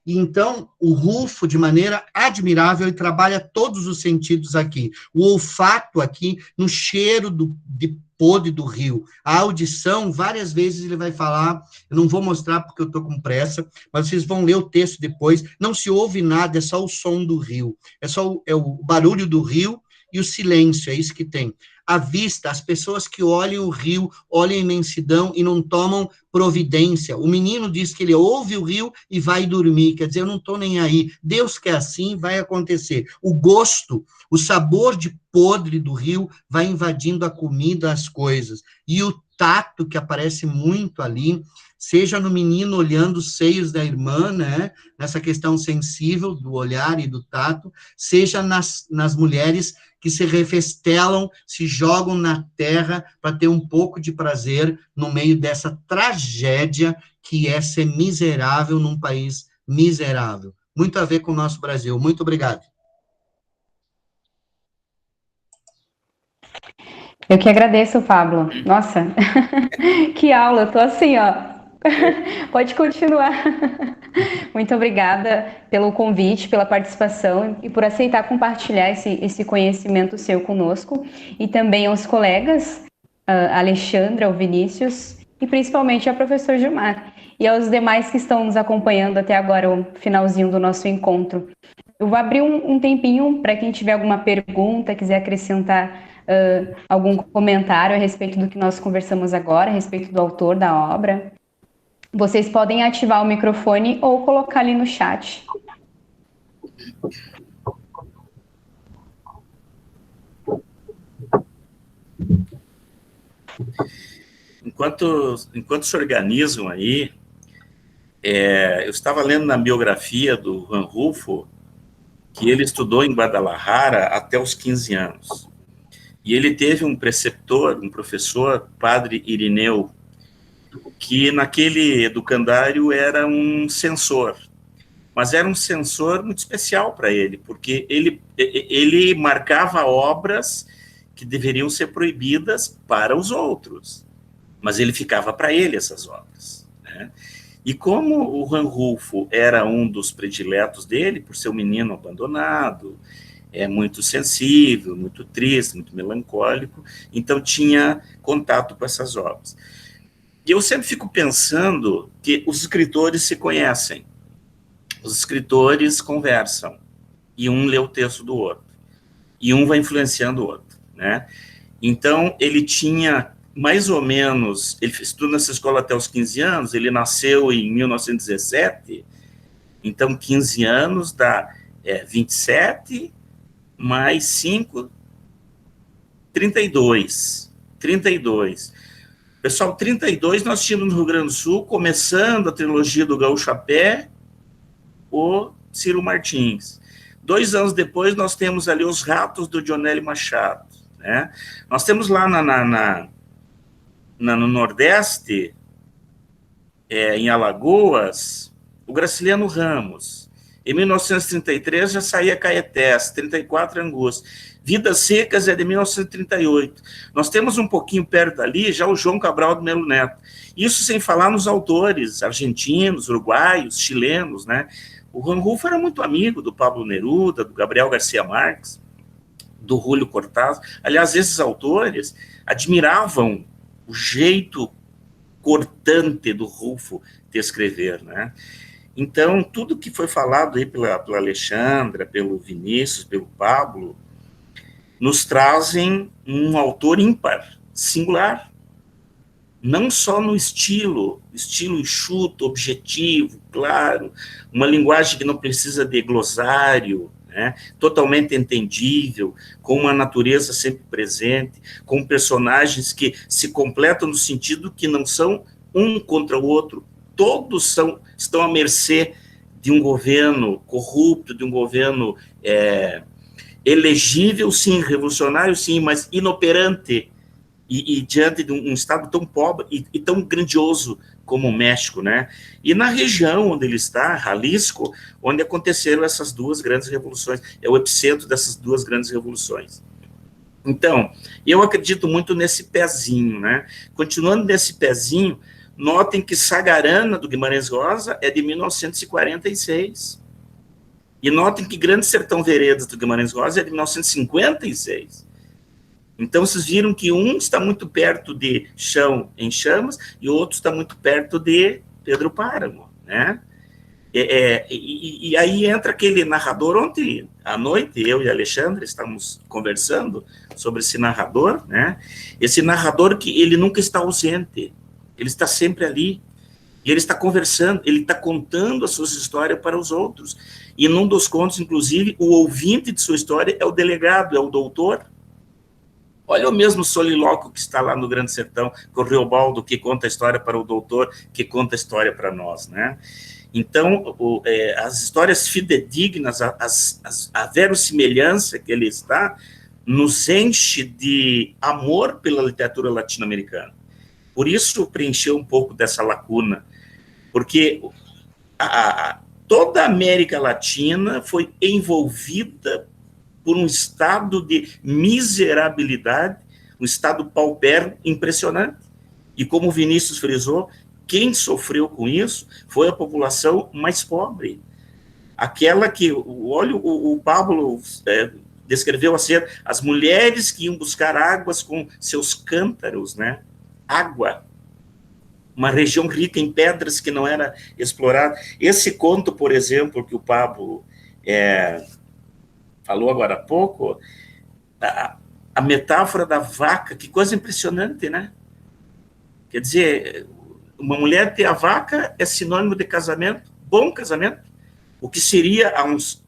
E então, o Rulfo, de maneira admirável, ele trabalha todos os sentidos aqui. O olfato aqui, no cheiro de podre do rio. A audição, várias vezes ele vai falar, eu não vou mostrar porque eu estou com pressa, mas vocês vão ler o texto depois, não se ouve nada, é só o som do rio, é só o barulho do rio e o silêncio, é isso que tem. A vista, as pessoas que olham o rio, olham a imensidão e não tomam providência. O menino diz que ele ouve o rio e vai dormir, quer dizer, eu não estou nem aí. Deus quer assim, vai acontecer. O gosto, o sabor de podre do rio vai invadindo a comida, as coisas. E o tato, que aparece muito ali, seja no menino olhando os seios da irmã, né, nessa questão sensível do olhar e do tato, seja nas mulheres que se refestelam, se jogam na terra para ter um pouco de prazer no meio dessa tragédia que é ser miserável num país miserável. Muito a ver com o nosso Brasil. Muito obrigado. Eu que agradeço, Pablo. Nossa, que aula, eu tô assim, ó. Pode continuar. Muito obrigada pelo convite, pela participação e por aceitar compartilhar esse conhecimento seu conosco. E também aos colegas, a Alexandra, ao Vinícius e principalmente ao professor Gilmar. E aos demais que estão nos acompanhando até agora, o finalzinho do nosso encontro. Eu vou abrir um tempinho para quem tiver alguma pergunta, quiser acrescentar algum comentário a respeito do que nós conversamos agora, a respeito do autor da obra. Vocês podem ativar o microfone ou colocar ali no chat. Enquanto se organizam aí, eu estava lendo na biografia do Juan Rulfo que ele estudou em Guadalajara até os 15 anos. E ele teve um preceptor, um professor, padre Irineu, que naquele educandário era um censor, mas era um censor muito especial para ele, porque ele marcava obras que deveriam ser proibidas para os outros, mas ele ficava para ele essas obras, né? E como o Juan Rulfo era um dos prediletos dele, por ser um menino abandonado, muito sensível, muito triste, muito melancólico, então tinha contato com essas obras. E eu sempre fico pensando que os escritores se conhecem, os escritores conversam, e um lê o texto do outro, e um vai influenciando o outro, né? Então, ele tinha mais ou menos, ele estuda nessa escola até os 15 anos, ele nasceu em 1917, então 15 anos dá 27, mais 5, 32. Pessoal, 32, nós tínhamos no Rio Grande do Sul, começando a trilogia do Gaúcho a Pé, o Ciro Martins. 2 anos depois, nós temos ali os Ratos do Dionélio Machado, né? Nós temos lá no Nordeste, em Alagoas, o Graciliano Ramos. Em 1933 já saía Caetés, 34 Angústia. Vidas Secas é de 1938. Nós temos um pouquinho perto dali já o João Cabral do Melo Neto. Isso sem falar nos autores argentinos, uruguaios, chilenos, né? O Juan Rulfo era muito amigo do Pablo Neruda, do Gabriel Garcia Marques, do Julio Cortázar. Aliás, esses autores admiravam o jeito cortante do Rulfo de escrever, né? Então, tudo que foi falado aí pela Alexandra, pelo Vinícius, pelo Pablo, nos trazem um autor ímpar, singular, não só no estilo enxuto, objetivo, claro, uma linguagem que não precisa de glossário, né, totalmente entendível, com uma natureza sempre presente, com personagens que se completam no sentido que não são um contra o outro, todos estão à mercê de um governo corrupto, de um governo elegível, sim, revolucionário, sim, mas inoperante, e diante de um Estado tão pobre e tão grandioso como o México, né? E na região onde ele está, Jalisco, onde aconteceram essas 2 grandes revoluções, é o epicentro dessas 2 grandes revoluções. Então, eu acredito muito nesse pezinho, né? Continuando nesse pezinho, Notem que Sagarana, do Guimarães Rosa, é de 1946. E notem que Grande Sertão Veredas, do Guimarães Rosa, é de 1956. Então, vocês viram que um está muito perto de Chão em Chamas e o outro está muito perto de Pedro Páramo, né? E aí entra aquele narrador. Ontem à noite, eu e a Alexandre estamos conversando sobre esse narrador, né? Esse narrador que ele nunca está ausente, ele está sempre ali, e ele está conversando, ele está contando as suas histórias para os outros. E num dos contos, inclusive, o ouvinte de sua história é o delegado, é o doutor. Olha o mesmo solilóquio que está lá no Grande Sertão, com o Reobaldo, que conta a história para o doutor, que conta a história para nós, né? Então, as histórias fidedignas, a verossimilhança que ele está, nos enche de amor pela literatura latino-americana. Por isso, preencheu um pouco dessa lacuna, porque toda a América Latina foi envolvida por um estado de miserabilidade, um estado paupérrimo impressionante. E como o Vinícius frisou, quem sofreu com isso foi a população mais pobre. Aquela que, olha, o Pablo descreveu a ser as mulheres que iam buscar águas com seus cântaros, né? Água. Uma região rica em pedras que não era explorada. Esse conto, por exemplo, que o Pablo falou agora há pouco, a metáfora da vaca, que coisa impressionante, né? Quer dizer, uma mulher ter a vaca é sinônimo de casamento, bom casamento, o que seria há uns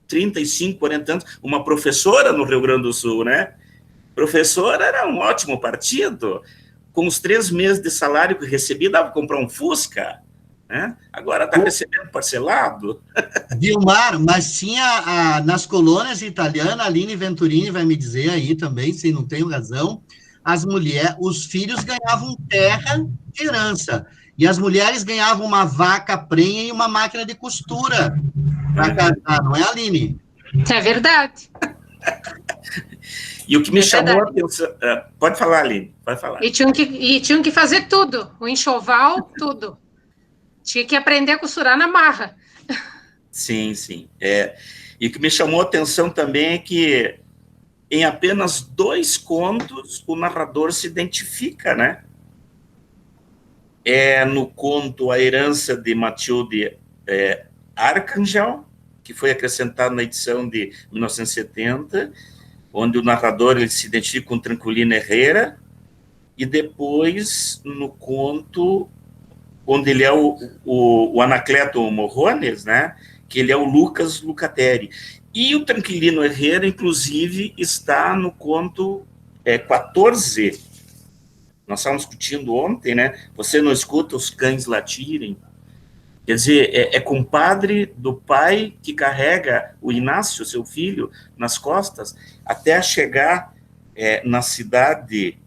35, 40 anos, uma professora no Rio Grande do Sul, né? Professora era um ótimo partido, com os 3 meses de salário que recebia, dava para comprar um Fusca, né? Agora está recebendo parcelado. Vilmar, mas tinha nas colônias italianas, a Aline Venturini vai me dizer aí também, se não tenho razão, as mulheres, os filhos ganhavam terra de herança, e as mulheres ganhavam uma vaca prenha e uma máquina de costura para casar, não é, Aline? É verdade. E o que me chamou a atenção... Pode falar, Aline, pode falar. E tinham que fazer tudo, o enxoval, tudo. Tinha que aprender a costurar na marra. Sim, sim. E o que me chamou a atenção também é que em apenas 2 contos o narrador se identifica, né? No conto A Herança de Matilde Arcangel, que foi acrescentado na edição de 1970, onde o narrador ele se identifica com Tranquilino Herrera, e depois no conto onde ele é o Anacleto Morrones, né? Que ele é o Lucas Lucatelli. E o Tranquilino Herrera, inclusive, está no conto 14. Nós estávamos discutindo ontem, né? Você não escuta os cães latirem. Quer dizer, é compadre do pai que carrega o Inácio, seu filho, nas costas, até chegar na cidade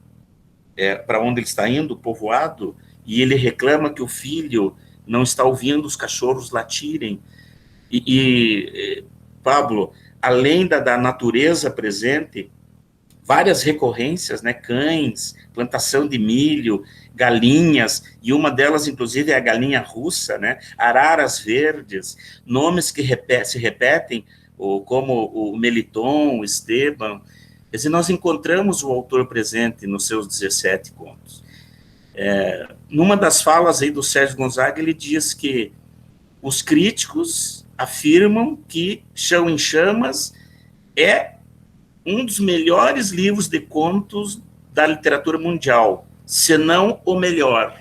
para onde ele está indo, povoado, e ele reclama que o filho não está ouvindo os cachorros latirem. Pablo, além da natureza presente, várias recorrências, né? Cães, plantação de milho, galinhas, e uma delas, inclusive, é a galinha russa, né? Araras verdes, nomes que se repetem, como o Meliton, o Esteban. Quer dizer, nós encontramos o autor presente nos seus 17 contos. Numa das falas aí do Sérgio Gonzaga, ele diz que os críticos afirmam que Chão em Chamas é um dos melhores livros de contos da literatura mundial, se não o melhor.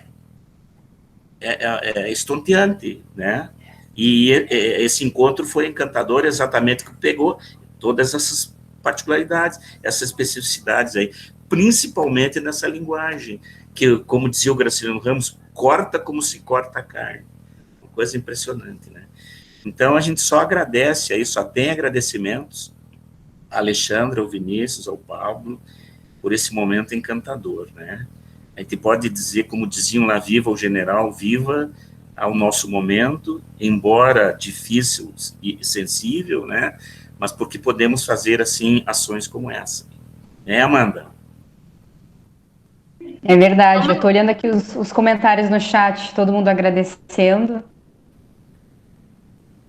É estonteante, né? E esse encontro foi encantador, exatamente porque pegou todas essas particularidades, essas especificidades aí, principalmente nessa linguagem, que, como dizia o Graciliano Ramos, corta como se corta a carne. Uma coisa impressionante, né? Então, a gente só agradece aí, só tem agradecimentos a Alexandre, ao Vinícius, ao Pablo, por esse momento encantador, né? A gente pode dizer, como diziam lá, viva o general, viva ao nosso momento, embora difícil e sensível, né? Mas porque podemos fazer, assim, ações como essa. Né, Amanda? É verdade, eu estou olhando aqui os comentários no chat, todo mundo agradecendo,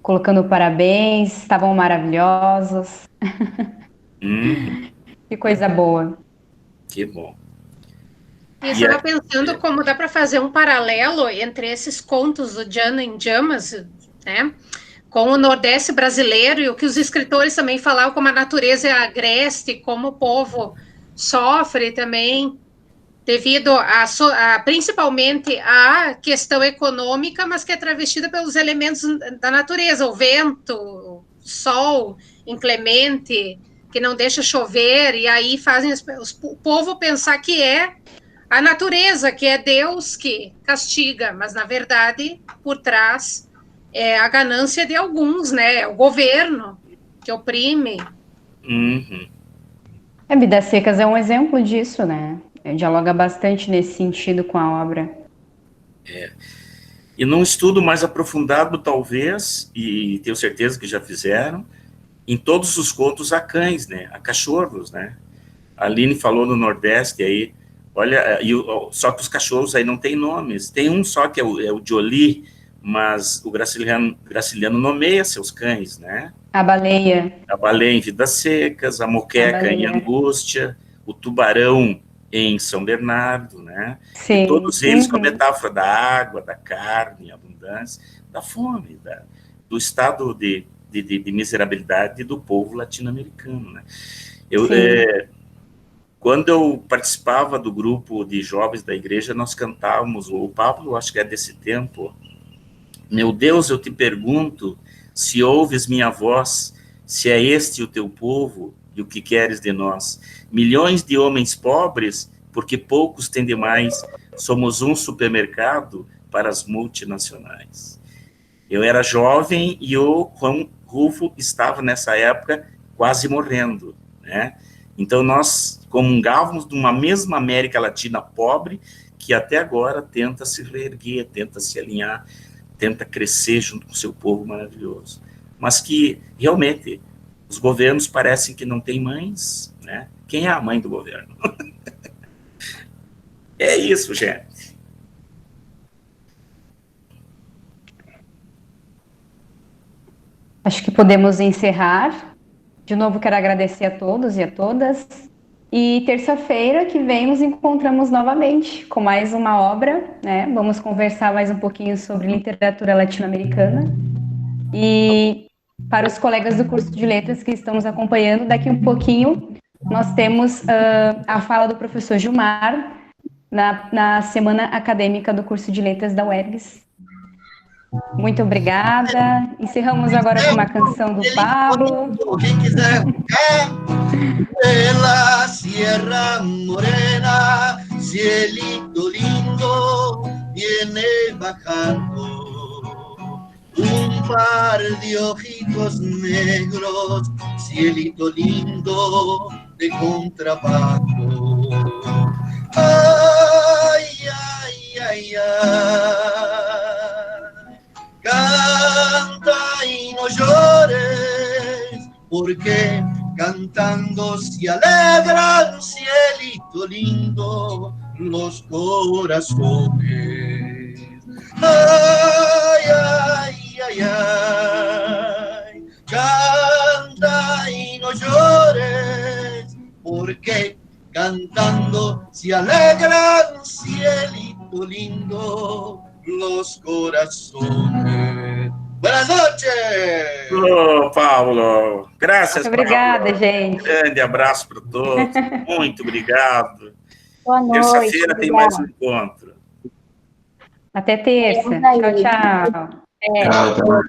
colocando parabéns, estavam maravilhosos. Que coisa boa. Que bom. E eu estava pensando como dá para fazer um paralelo entre esses contos do Jana em Jamas, né, com o Nordeste brasileiro e o que os escritores também falavam, como a natureza é agreste, como o povo sofre também, devido principalmente à questão econômica, mas que é travestida pelos elementos da natureza, o vento, o sol inclemente, que não deixa chover, e aí fazem o povo pensar que é a natureza, que é Deus que castiga, mas na verdade, por trás, é a ganância de alguns, né? É o governo que oprime. Vidas Secas é um exemplo disso, né? Dialoga bastante nesse sentido com a obra. E num estudo mais aprofundado, talvez, e tenho certeza que já fizeram, em todos os contos há cães, né? Há cachorros, né? A Aline falou no Nordeste aí, olha, só que os cachorros aí não têm nomes. Tem um só que é o Jolie, mas o Graciliano nomeia seus cães, né? A baleia. A baleia em Vidas Secas, a moqueca em Angústia, o tubarão em São Bernardo, né? Sim. E todos eles com a metáfora da água, da carne, abundância, da fome, do estado de miserabilidade do povo latino-americano, né? Quando eu participava do grupo de jovens da igreja, nós cantávamos, o Pablo, acho que é desse tempo, meu Deus, eu te pergunto, se ouves minha voz, se é este o teu povo e o que queres de nós. Milhões de homens pobres, porque poucos têm demais, somos um supermercado para as multinacionais. Eu era jovem e o Juan Rulfo estava, nessa época, quase morrendo, né? Então, nós comungávamos de uma mesma América Latina pobre, que até agora tenta se reerguer, tenta se alinhar, tenta crescer junto com o seu povo maravilhoso. Mas que, realmente, os governos parecem que não têm mães, né? Quem é a mãe do governo? É isso, gente. Acho que podemos encerrar. De novo, quero agradecer a todos e a todas. E terça-feira que vem nos encontramos novamente com mais uma obra, né? Vamos conversar mais um pouquinho sobre literatura latino-americana. E para os colegas do curso de letras que estão nos acompanhando, daqui um pouquinho nós temos a fala do professor Gilmar na semana acadêmica do curso de letras da UERGS. Muito obrigada. Encerramos agora com uma canção do Pablo. Quem quiser pela Sierra Morena, cielito lindo viene bajando. Par de ojitos negros, cielito lindo de contrabando. Ay, ay, ay, ay. Canta y no llores, porque cantando se alegran, cielito lindo, los corazones. Ay, ay, ay, ay. Canta y no llores, porque cantando se alegran, cielito lindo, los corazones. Buenas noches! Ô, Paulo, graças, Muito obrigada, Paulo. gente. Grande abraço para todos. Muito obrigado. Boa noite. Terça-feira tem mais um encontro. Até terça. Tchau, tchau. Tchau, até mais.